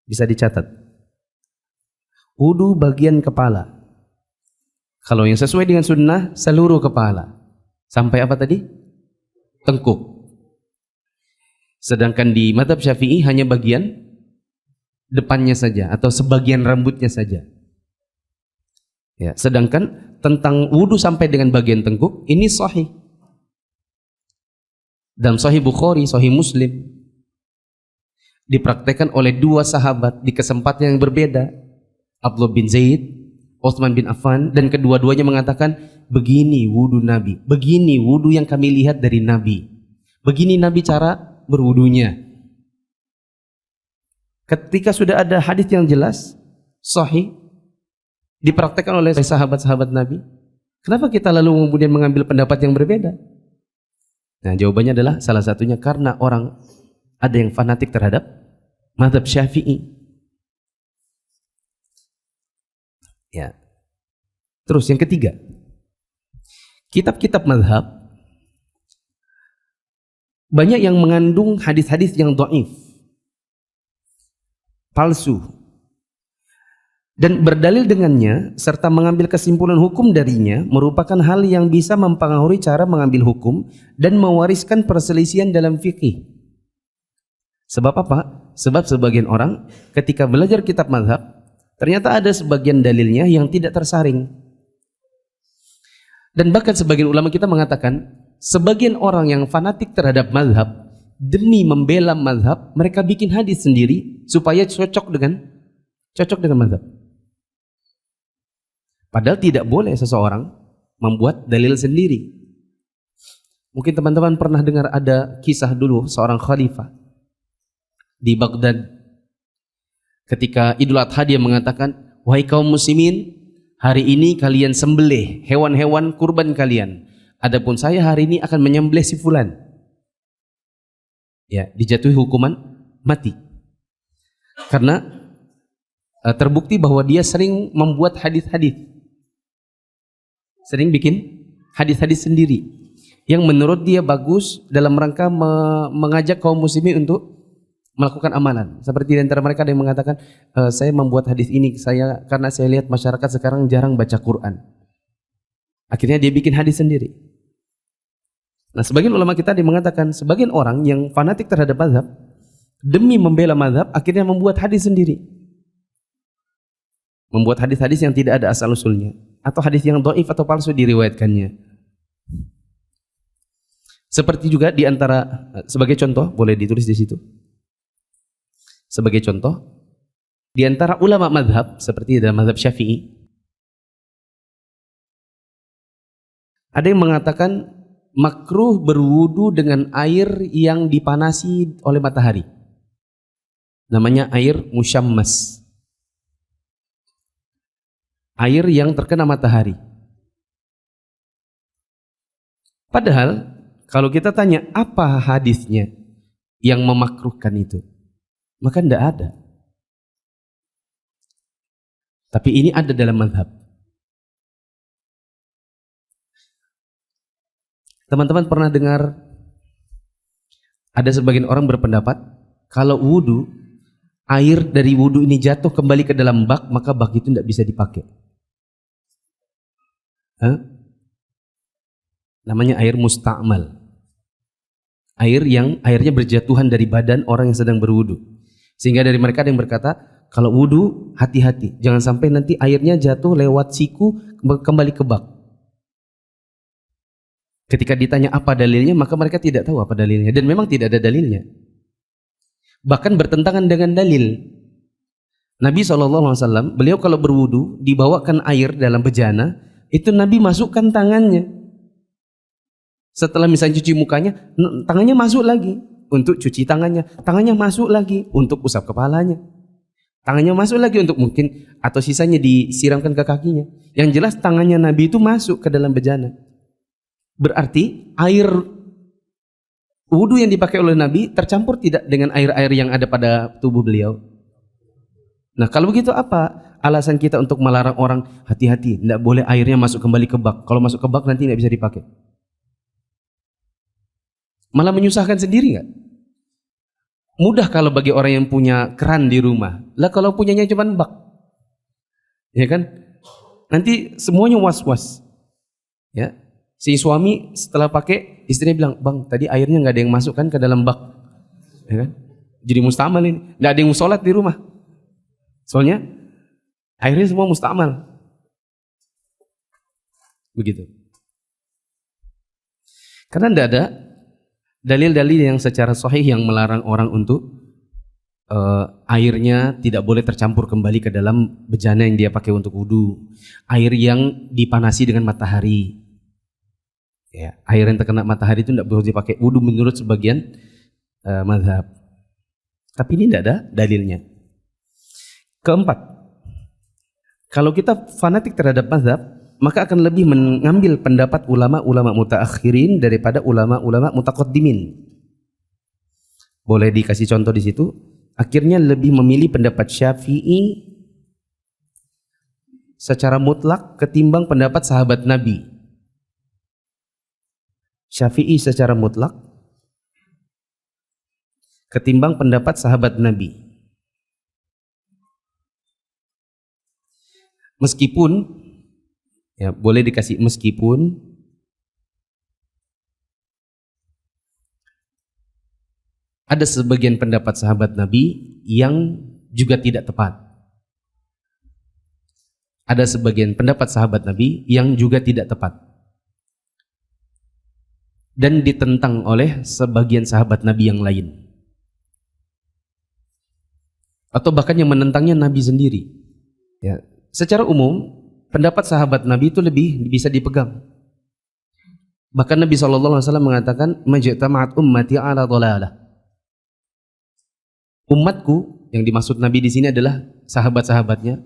bisa dicatat. Wudu bagian kepala. Kalau yang sesuai dengan sunnah, seluruh kepala. Sampai apa tadi? Tengkuk. Sedangkan di mazhab Syafi'i hanya bagian depannya saja atau sebagian rambutnya saja. Ya, sedangkan tentang wudu sampai dengan bagian tengkuk ini sahih. Dalam Sahih Bukhari, Sahih Muslim dipraktekkan oleh 2 sahabat di kesempatan yang berbeda, Abdullah bin Zaid, Utsman bin Affan, dan kedua-duanya mengatakan begini wudu Nabi, begini wudu yang kami lihat dari Nabi, begini Nabi cara berwudunya. Ketika sudah ada hadis yang jelas, sahih, dipraktekkan oleh sahabat-sahabat Nabi, kenapa kita lalu kemudian mengambil pendapat yang berbeda? Nah, jawabannya adalah salah satunya karena orang ada yang fanatik terhadap mazhab Syafi'i. Ya. Terus yang ketiga, kitab-kitab mazhab banyak yang mengandung hadis-hadis yang dhaif, palsu, dan berdalil dengannya serta mengambil kesimpulan hukum darinya merupakan hal yang bisa mempengaruhi cara mengambil hukum dan mewariskan perselisihan dalam fikih. Sebab apa? Sebab sebagian orang ketika belajar kitab mazhab ternyata ada sebagian dalilnya yang tidak tersaring. Dan bahkan sebagian ulama kita mengatakan sebagian orang yang fanatik terhadap mazhab, demi membela mazhab, mereka bikin hadis sendiri supaya cocok dengan mazhab. Padahal tidak boleh seseorang membuat dalil sendiri. Mungkin teman-teman pernah dengar ada kisah dulu seorang khalifah di Baghdad. Ketika Idul Adha dia mengatakan, wahai kaum muslimin, hari ini kalian sembelih hewan-hewan kurban kalian. Adapun saya hari ini akan menyembelih si fulan. Ya, dijatuhi hukuman mati. Karena terbukti bahwa dia sering membuat hadis-hadis. Sering bikin hadis-hadis sendiri yang menurut dia bagus dalam rangka mengajak kaum muslimin untuk melakukan amalan. Seperti di antara mereka ada yang mengatakan, saya membuat hadis ini karena saya lihat masyarakat sekarang jarang baca Quran. Akhirnya dia bikin hadis sendiri. Nah, sebagian ulama kita ada yang mengatakan sebagian orang yang fanatik terhadap mazhab demi membela mazhab akhirnya membuat hadis sendiri. Membuat hadis-hadis yang tidak ada asal usulnya atau hadis yang dhaif atau palsu diriwayatkannya. Seperti juga di antara, sebagai contoh boleh ditulis di situ. Sebagai contoh, di antara ulama mazhab seperti dalam mazhab Syafi'i, ada yang mengatakan makruh berwudu dengan air yang dipanasi oleh matahari. Namanya air musyammas. Air yang terkena matahari. Padahal kalau kita tanya apa hadisnya yang memakruhkan itu, maka tidak ada. Tapi ini ada dalam mazhab. Teman-teman pernah dengar ada sebagian orang berpendapat kalau wudu, air dari wudu ini jatuh kembali ke dalam bak, maka bak itu tidak bisa dipakai. Namanya air musta'mal. Air yang airnya berjatuhan dari badan orang yang sedang berwudu. Sehingga dari mereka ada yang berkata, kalau wudu hati-hati, jangan sampai nanti airnya jatuh lewat siku kembali ke bak. Ketika ditanya apa dalilnya, maka mereka tidak tahu apa dalilnya, dan memang tidak ada dalilnya. Bahkan bertentangan dengan dalil. Nabi SAW, beliau kalau berwudu dibawakan air dalam bejana, itu Nabi masukkan tangannya. Setelah misalnya cuci mukanya, tangannya masuk lagi untuk cuci tangannya, tangannya masuk lagi untuk usap kepalanya, tangannya masuk lagi untuk mungkin atau sisanya disiramkan ke kakinya. Yang jelas tangannya Nabi itu masuk ke dalam bejana. Berarti air wudu yang dipakai oleh Nabi tercampur tidak dengan air-air yang ada pada tubuh beliau. Nah kalau begitu apa alasan kita untuk melarang orang hati-hati, tidak boleh airnya masuk kembali ke bak. Kalau masuk ke bak nanti tidak bisa dipakai. Malah menyusahkan sendiri nggak? Mudah kalau bagi orang yang punya keran di rumah. Lah kalau punyanya cuma bak, ya kan? Nanti semuanya was-was. Ya, si suami setelah pakai, istrinya bilang, bang tadi airnya nggak ada yang masuk kan ke dalam bak, ya kan? Jadi mustamal ini, nggak ada yang sholat di rumah. Soalnya airnya semua mustamal. Begitu. Karena tidak ada dalil-dalil yang secara sahih yang melarang orang untuk airnya tidak boleh tercampur kembali ke dalam bejana yang dia pakai untuk wudu. Air yang dipanasi dengan matahari. Ya, air yang terkena matahari itu tidak boleh dipakai wudu menurut sebagian mazhab. Tapi ini tidak ada dalilnya. Keempat, kalau kita fanatik terhadap mazhab, maka akan lebih mengambil pendapat ulama-ulama mutaakhirin daripada ulama-ulama mutaqaddimin. Boleh dikasih contoh di situ? Akhirnya lebih memilih pendapat Syafi'i secara mutlak ketimbang pendapat sahabat Nabi. Syafi'i secara mutlak ketimbang pendapat sahabat Nabi. Meskipun, ya boleh dikasih meskipun ada sebagian pendapat sahabat Nabi yang juga tidak tepat. Ada sebagian pendapat sahabat Nabi yang juga tidak tepat. Dan ditentang oleh sebagian sahabat Nabi yang lain. Atau bahkan yang menentangnya Nabi sendiri. Ya. Secara umum, pendapat sahabat Nabi itu lebih bisa dipegang. Bahkan Nabi SAW mengatakan, "Majtama'at ummati 'ala dhalalah." Umatku, yang dimaksud Nabi di sini adalah sahabat-sahabatnya.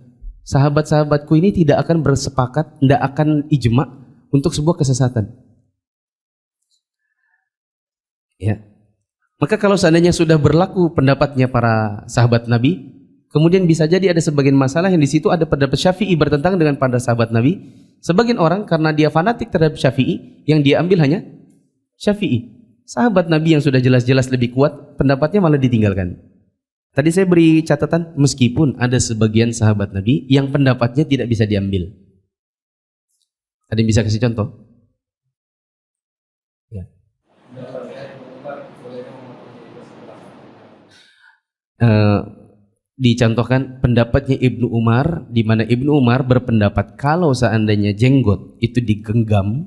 Sahabat-sahabatku ini tidak akan bersepakat, tidak akan ijma' untuk sebuah kesesatan. Ya. Maka kalau seandainya sudah berlaku pendapatnya para sahabat Nabi, kemudian bisa jadi ada sebagian masalah yang di situ ada pendapat Syafi'i bertentangan dengan pada sahabat Nabi. Sebagian orang karena dia fanatik terhadap Syafi'i, yang dia ambil hanya Syafi'i. Sahabat Nabi yang sudah jelas-jelas lebih kuat, pendapatnya malah ditinggalkan. Tadi saya beri catatan, meskipun ada sebagian sahabat Nabi yang pendapatnya tidak bisa diambil. Ada yang bisa kasih contoh? Ya. Dicontohkan pendapatnya Ibnu Umar, di mana Ibnu Umar berpendapat kalau seandainya jenggot itu digenggam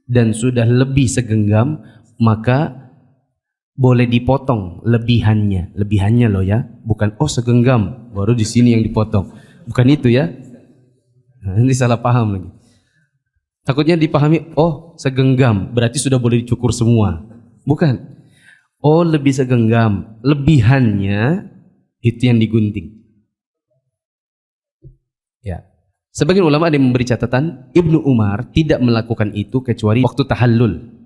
dan sudah lebih segenggam, maka boleh dipotong lebihannya loh ya, bukan segenggam baru di sini yang dipotong, bukan itu ya. Nah, ini salah paham lagi. Takutnya dipahami segenggam berarti sudah boleh dicukur semua, bukan. Lebih segenggam, lebihannya itu yang digunting. Ya. Sebagian ulama ada yang memberi catatan, Ibnu Umar tidak melakukan itu kecuali waktu tahallul.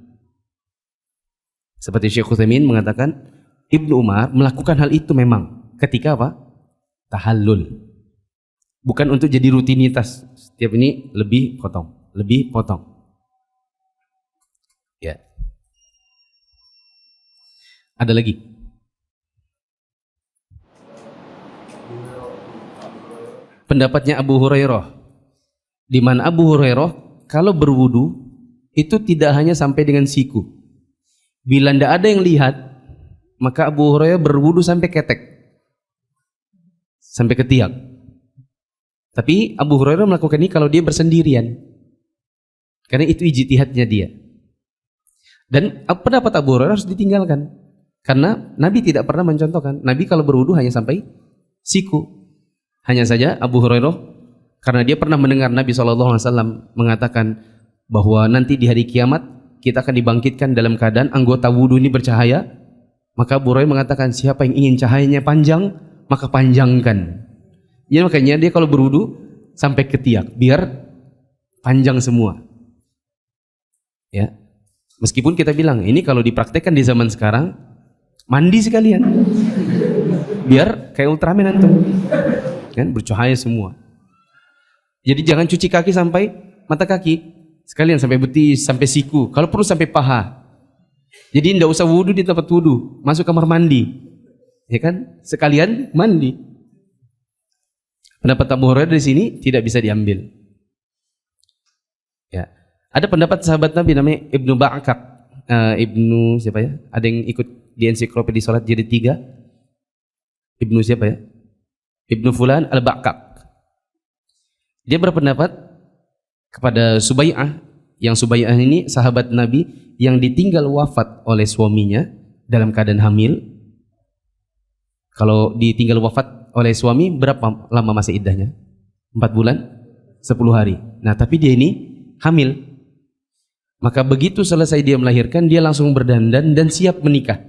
Seperti Syekh Utsaimin mengatakan, Ibnu Umar melakukan hal itu memang ketika apa? Tahallul. Bukan untuk jadi rutinitas. Setiap ini lebih potong. Ya. Ada lagi? Pendapatnya Abu Hurairah, di mana Abu Hurairah kalau berwudu itu tidak hanya sampai dengan siku. Bila tidak ada yang lihat, maka Abu Hurairah berwudu sampai ketek, sampai ketiak. Tapi Abu Hurairah melakukan ini kalau dia bersendirian, karena itu ijtihadnya dia. Dan pendapat Abu Hurairah harus ditinggalkan, karena Nabi tidak pernah mencontohkan. Nabi kalau berwudu hanya sampai siku. Hanya saja Abu Hurairah karena dia pernah mendengar Nabi SAW mengatakan bahwa nanti di hari kiamat kita akan dibangkitkan dalam keadaan anggota wudhu ini bercahaya, maka Abu Hurairah mengatakan siapa yang ingin cahayanya panjang maka panjangkan. Jadi makanya dia kalau berwudhu sampai ketiak biar panjang semua. Ya. Meskipun kita bilang ini kalau dipraktekkan di zaman sekarang mandi sekalian. Biar kayak Ultraman antum. Kan bercahaya semua. Jadi jangan cuci kaki sampai mata kaki. Sekalian sampai betis, sampai siku. Kalau perlu sampai paha. Jadi tidak usah wudhu di tempat wudhu, masuk kamar mandi. Ya kan? Sekalian mandi. Pendapat Abu Hurairah di sini tidak bisa diambil. Ya. Ada pendapat sahabat Nabi namanya Ibnu Ba'kak. Ibnu siapa ya? Ada yang ikut di ensiklopedia salat jilid 3? Ibnu siapa ya? Ibnu Fulan Al-Ba'kak. Dia berpendapat kepada Subai'ah, yang Subai'ah ini sahabat Nabi yang ditinggal wafat oleh suaminya dalam keadaan hamil. Kalau ditinggal wafat oleh suami, berapa lama masa iddahnya? 4 bulan? 10 hari. Nah tapi dia ini hamil. Maka begitu selesai dia melahirkan, dia langsung berdandan dan siap menikah.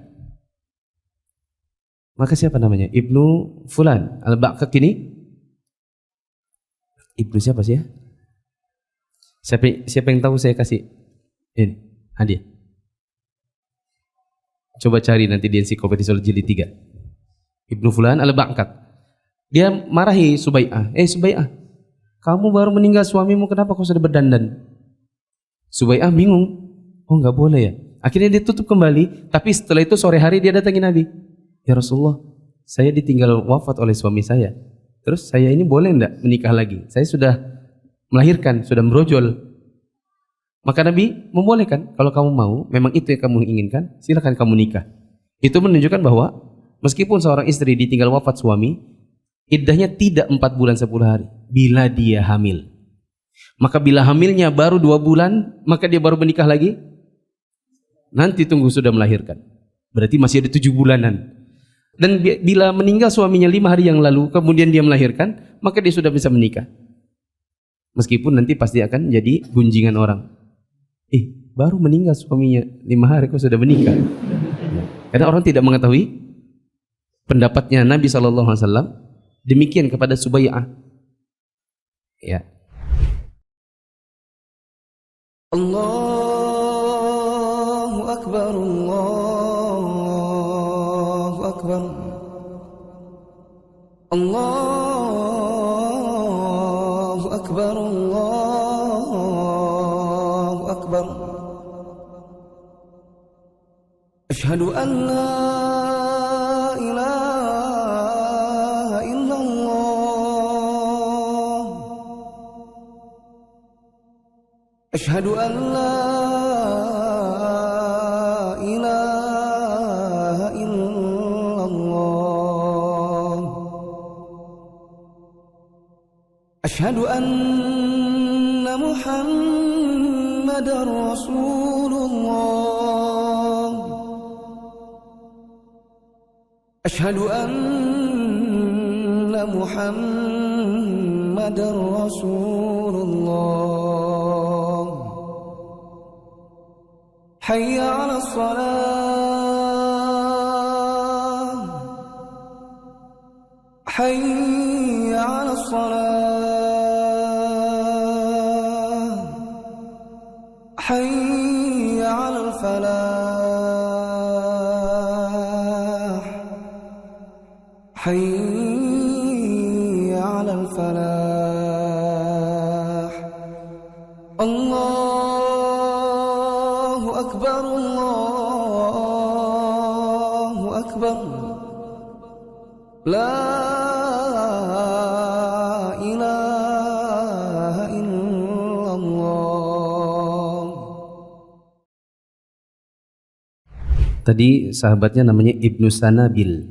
Maka siapa namanya? Ibnu Fulan Al-Ba'kak ini? Ibnu siapa sih ya? Siapa yang tahu saya kasih ini hadiah. Coba cari nanti di ensiklopedia salat jilid 3. Ibnu Fulan Al-Ba'kak. Dia marahi Subai'ah. Subai'ah, kamu baru meninggal suamimu, kenapa kau sudah berdandan? Subai'ah bingung. Oh nggak boleh ya. Akhirnya dia tutup kembali. Tapi setelah itu sore hari dia datangi Nabi. Ya Rasulullah, saya ditinggal wafat oleh suami saya. Terus saya ini boleh enggak menikah lagi? Saya sudah melahirkan, sudah merojol. Maka Nabi membolehkan. Kalau kamu mau, memang itu yang kamu inginkan, silakan kamu nikah. Itu menunjukkan bahwa meskipun seorang istri ditinggal wafat suami, iddahnya tidak 4 bulan 10 hari. Bila dia hamil. Maka bila hamilnya baru 2 bulan, maka dia baru menikah lagi. Nanti tunggu sudah melahirkan. Berarti masih ada 7 bulanan. Dan bila meninggal suaminya 5 hari yang lalu, kemudian dia melahirkan, maka dia sudah bisa menikah. Meskipun nanti pasti akan jadi gunjingan orang. Baru meninggal suaminya 5 hari kok sudah menikah. Karena orang tidak mengetahui pendapatnya Nabi SAW demikian kepada Subai'ah. Ya. Allahu Akbar, Allahu Akbar, Allahu Akbar, Allahu Akbar. Asyhadu an la ilaha illallah. Asyhadu an la ilaha illallah. Asyhadu anna Muhammadar Rasulullah. Asyhadu anna Muhammadar Rasulullah. Hayya 'alas salah. Hayya 'alas salah. Hayya 'alal falah. Hayya 'alal falah. Allahu Akbar, Allahu Akbar. La ilaha illallah. Tadi sahabatnya namanya Ibnu Sanabil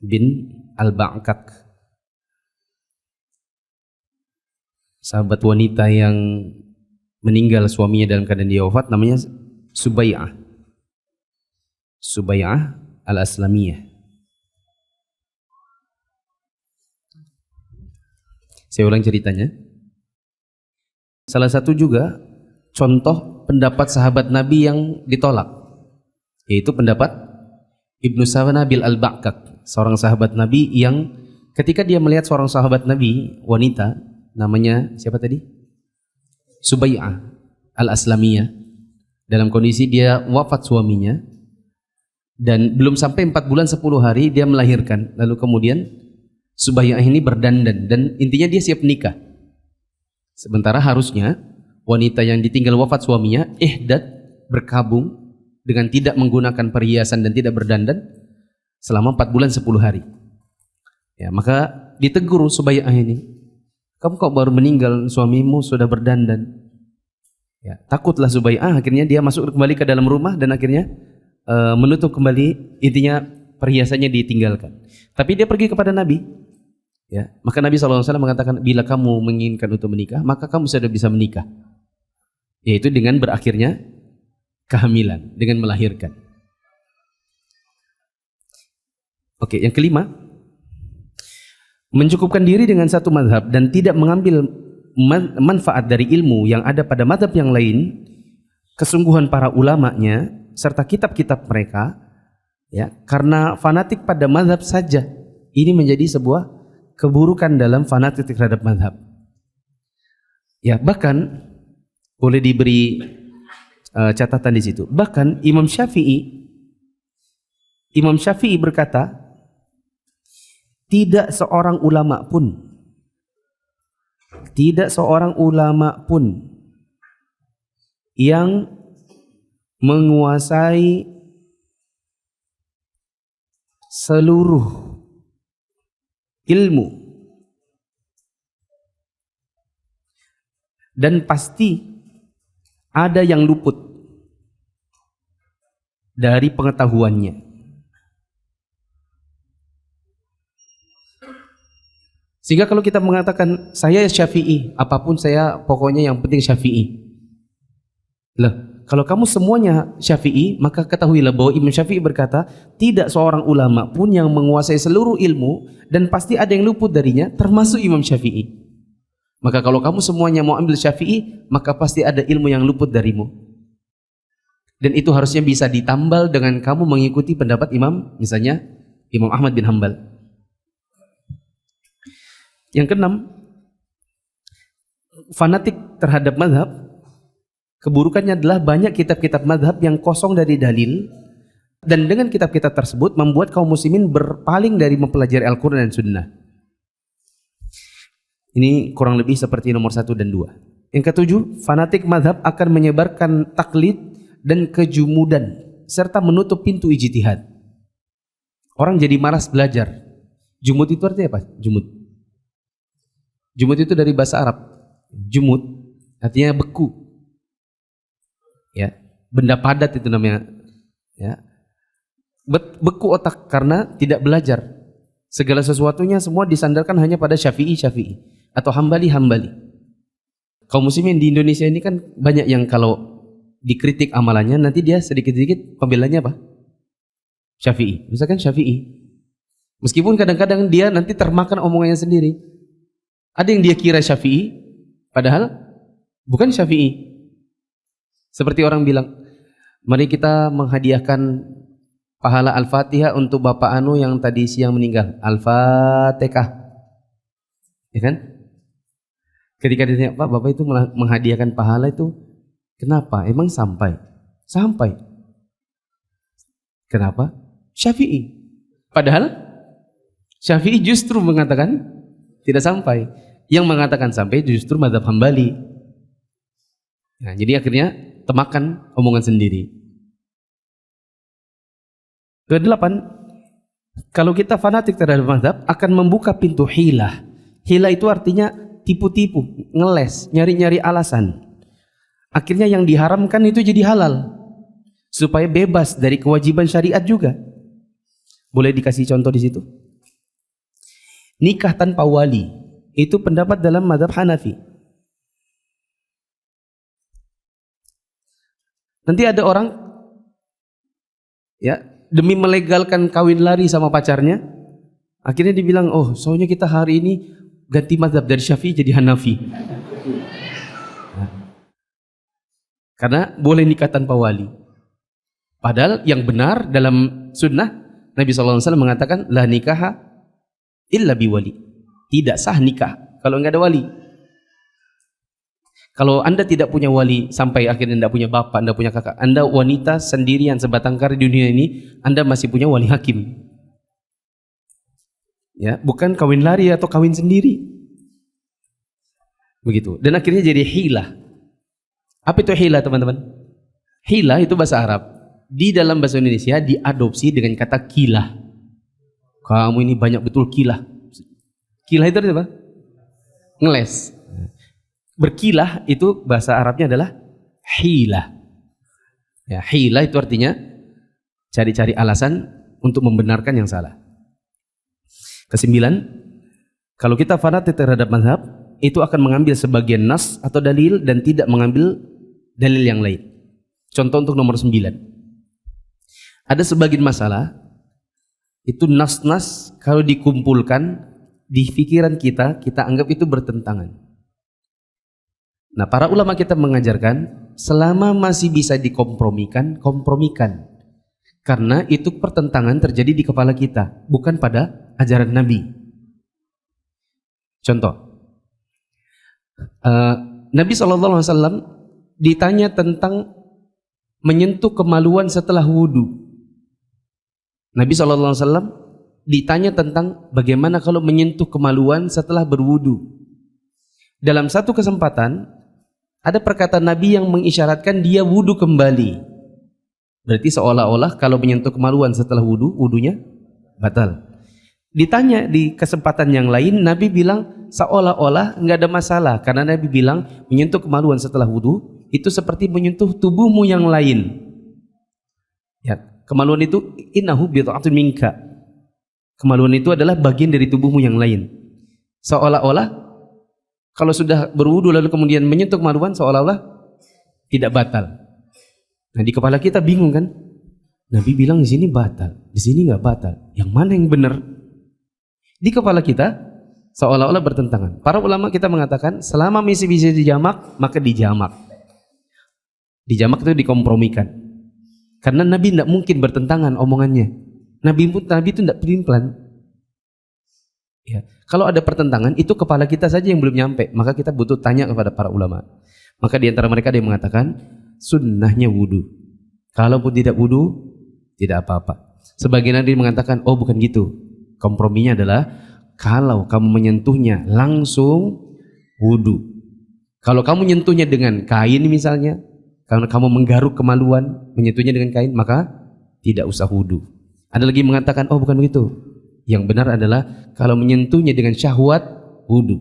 bin Al-Ba'kak. Sahabat wanita yang meninggal suaminya dalam keadaan dia wafat namanya Subai'ah. Subai'ah Al-Aslamiyah. Saya ulang ceritanya. Salah satu juga contoh pendapat sahabat Nabi yang ditolak, yaitu pendapat Ibnu Sawanabil Al-Ba'kak, seorang sahabat Nabi yang ketika dia melihat seorang sahabat Nabi wanita, namanya siapa tadi? Subai'ah Al-Aslamiyah, dalam kondisi dia wafat suaminya dan belum sampai 4 bulan 10 hari dia melahirkan. Lalu kemudian Subai'ah ini berdandan dan intinya dia siap nikah. Sementara harusnya wanita yang ditinggal wafat suaminya ihdad, berkabung dengan tidak menggunakan perhiasan dan tidak berdandan selama 4 bulan 10 hari. Ya, maka ditegur Subai'ah ini, kamu kok baru meninggal, suamimu sudah berdandan. Ya, takutlah Subai'ah, akhirnya dia masuk kembali ke dalam rumah dan akhirnya menutup kembali, intinya perhiasannya ditinggalkan. Tapi dia pergi kepada Nabi. Ya, maka Nabi SAW mengatakan, bila kamu menginginkan untuk menikah, maka kamu sudah bisa menikah. Yaitu dengan berakhirnya kehamilan, dengan melahirkan. Oke, yang kelima, mencukupkan diri dengan satu mazhab dan tidak mengambil manfaat dari ilmu yang ada pada mazhab yang lain, kesungguhan para ulamanya serta kitab-kitab mereka, ya, karena fanatik pada mazhab saja, ini menjadi sebuah keburukan dalam fanatik terhadap mazhab. Ya, bahkan boleh diberi catatan di situ. Bahkan Imam Syafi'i berkata, tidak seorang ulama pun yang menguasai seluruh ilmu dan pasti ada yang luput dari pengetahuannya. Sehingga kalau kita mengatakan saya Syafi'i, apapun saya pokoknya yang penting Syafi'i. Lah, kalau kamu semuanya Syafi'i, maka ketahuilah bahwa Imam Syafi'i berkata, tidak seorang ulama pun yang menguasai seluruh ilmu dan pasti ada yang luput darinya, termasuk Imam Syafi'i. Maka kalau kamu semuanya mau ambil Syafi'i, maka pasti ada ilmu yang luput darimu. Dan itu harusnya bisa ditambal dengan kamu mengikuti pendapat imam, misalnya Imam Ahmad bin Hanbal. Yang keenam, fanatik terhadap mazhab, keburukannya adalah banyak kitab-kitab mazhab yang kosong dari dalil, dan dengan kitab-kitab tersebut membuat kaum muslimin berpaling dari mempelajari Al-Quran dan Sunnah. Ini kurang lebih seperti nomor 1 dan 2. Yang ketujuh, fanatik mazhab akan menyebarkan taklid dan kejumudan serta menutup pintu ijtihad. Orang jadi malas belajar. Jumud itu artinya apa? Jumud itu dari bahasa Arab. Jumud artinya beku. Ya, benda padat itu namanya. Ya. Beku otak karena tidak belajar. Segala sesuatunya semua disandarkan hanya pada Syafi'i atau Hambali. Kaum muslimin di Indonesia ini kan banyak yang kalau dikritik amalannya nanti dia sedikit-sedikit pembelanya apa? Syafi'i. Misalkan Syafi'i. Meskipun kadang-kadang dia nanti termakan omongannya sendiri. Ada yang dia kira Syafi'i padahal bukan Syafi'i. Seperti orang bilang, mari kita menghadiahkan pahala Al-Fatihah untuk Bapak Anu yang tadi siang meninggal. Al-Fatihah. Ya kan? Ketika ditanya, Pak, Bapak itu menghadiahkan pahala itu kenapa? Emang sampai? Sampai. Kenapa? Syafi'i. Padahal Syafi'i justru mengatakan tidak sampai. Yang mengatakan sampai justru mazhab Hambali. Nah, jadi akhirnya temakan omongan sendiri. Kedelapan, kalau kita fanatik terhadap mazhab akan membuka pintu hilah. Hilah itu artinya tipu-tipu, ngeles, nyari-nyari alasan. Akhirnya yang diharamkan itu jadi halal supaya bebas dari kewajiban syariat juga. Boleh dikasih contoh di situ? Nikah tanpa wali itu pendapat dalam mazhab Hanafi. Nanti ada orang ya demi melegalkan kawin lari sama pacarnya, akhirnya dibilang, oh soalnya kita hari ini ganti mazhab dari Syafi'i jadi Hanafi. Karena boleh nikah tanpa wali. Padahal yang benar dalam sunnah Nabi SAW mengatakan la nikaha illa biwali. Tidak sah nikah kalau enggak ada wali. Kalau Anda tidak punya wali sampai akhirnya tidak punya bapak, tidak punya kakak, Anda wanita sendirian sebatang kara di dunia ini, Anda masih punya wali hakim. Ya, bukan kawin lari atau kawin sendiri. Begitu. Dan akhirnya jadi hilah. Apa itu hilah, teman-teman? Hilah itu bahasa Arab. Di dalam bahasa Indonesia diadopsi dengan kata kilah. Kamu ini banyak betul kilah. Kilah itu apa? Ngeles. Berkilah itu bahasa Arabnya adalah hilah. Ya, hilah itu artinya cari-cari alasan untuk membenarkan yang salah. Kesembilan, kalau kita fanatik terhadap mazhab, itu akan mengambil sebagian nas atau dalil dan tidak mengambil dalil yang lain. Contoh untuk nomor 9. Ada sebagian masalah itu nas-nas kalau dikumpulkan di pikiran kita, kita anggap itu bertentangan. Nah, para ulama kita mengajarkan selama masih bisa dikompromikan, kompromikan. Karena itu pertentangan terjadi di kepala kita, bukan pada ajaran Nabi. Contoh, Nabi SAW ditanya tentang menyentuh kemaluan setelah wudhu. Nabi SAW ditanya tentang bagaimana kalau menyentuh kemaluan setelah berwudhu. Dalam satu kesempatan ada perkataan Nabi yang mengisyaratkan dia wudhu kembali. Berarti seolah-olah kalau menyentuh kemaluan setelah wudhu, wudhunya batal. Ditanya di kesempatan yang lain, Nabi bilang seolah-olah nggak ada masalah, karena Nabi bilang menyentuh kemaluan setelah wudhu itu seperti menyentuh tubuhmu yang lain. Ya, kemaluan itu innahu bid'atun minka. Kemaluan itu adalah bagian dari tubuhmu yang lain. Seolah-olah kalau sudah berwudu lalu kemudian menyentuh kemaluan seolah-olah tidak batal. Nah, di kepala kita bingung kan? Nabi bilang di sini batal, di sini nggak batal. Yang mana yang benar? Di kepala kita seolah-olah bertentangan. Para ulama kita mengatakan selama masih bisa dijamak, maka dijamak. Dijamak itu dikompromikan. Karena Nabi tidak mungkin bertentangan omongannya. Nabi itu tidak pelin-pelan. Ya, kalau ada pertentangan itu kepala kita saja yang belum nyampe, maka kita butuh tanya kepada para ulama. Maka di antara mereka ada yang mengatakan sunnahnya wudu. Kalaupun tidak wudu tidak apa-apa. Sebagian ada yang mengatakan oh bukan gitu. Komprominya adalah kalau kamu menyentuhnya langsung wudu. Kalau kamu menyentuhnya dengan kain misalnya, karena kamu menggaruk kemaluan menyentuhnya dengan kain, maka tidak usah wudu. Ada lagi mengatakan oh bukan begitu. Yang benar adalah kalau menyentuhnya dengan syahwat wudu.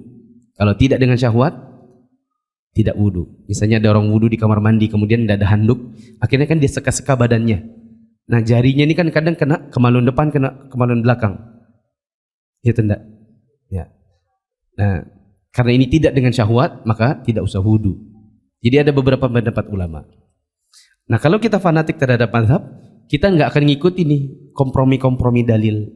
Kalau tidak dengan syahwat tidak wudu. Misalnya ada orang wudu di kamar mandi kemudian tidak ada handuk, akhirnya kan dia seka-seka badannya. Nah jarinya ini kan kadang kena kemaluan depan, kena kemaluan belakang. Ya tidak. Ya. Nah karena ini tidak dengan syahwat maka tidak usah wudu. Jadi ada beberapa pendapat ulama. Nah kalau kita fanatik terhadap mazhab, kita nggak akan ngikut ini kompromi-kompromi dalil.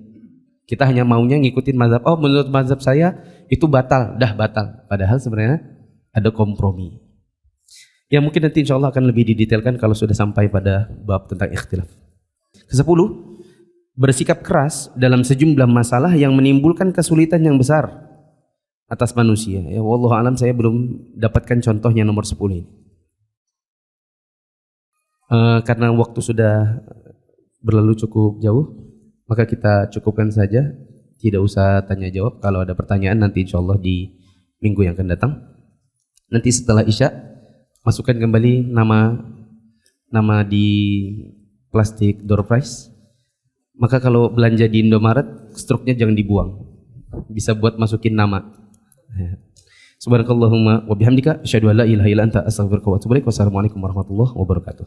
Kita hanya maunya ngikutin mazhab. Oh menurut mazhab saya itu batal, dah batal. Padahal sebenarnya ada kompromi. Ya mungkin nanti insya Allah akan lebih didetailkan kalau sudah sampai pada bab tentang ikhtilaf. Ke-10, bersikap keras dalam sejumlah masalah yang menimbulkan kesulitan yang besar atas manusia. Ya wallahu alam saya belum dapatkan contohnya nomor 10 ini. Karena waktu sudah berlalu cukup jauh, maka kita cukupkan saja, tidak usah tanya jawab. Kalau ada pertanyaan nanti insya Allah di minggu yang akan datang. Nanti setelah Isya masukkan kembali nama di plastik door prize. Maka kalau belanja di Indomaret struknya jangan dibuang, bisa buat masukin nama. Subhanakallahumma wa bihamdika asyhadu an la ilaha illa anta astaghfiruka wa atubu ilaik. Wassalamualaikum warahmatullahi wabarakatuh.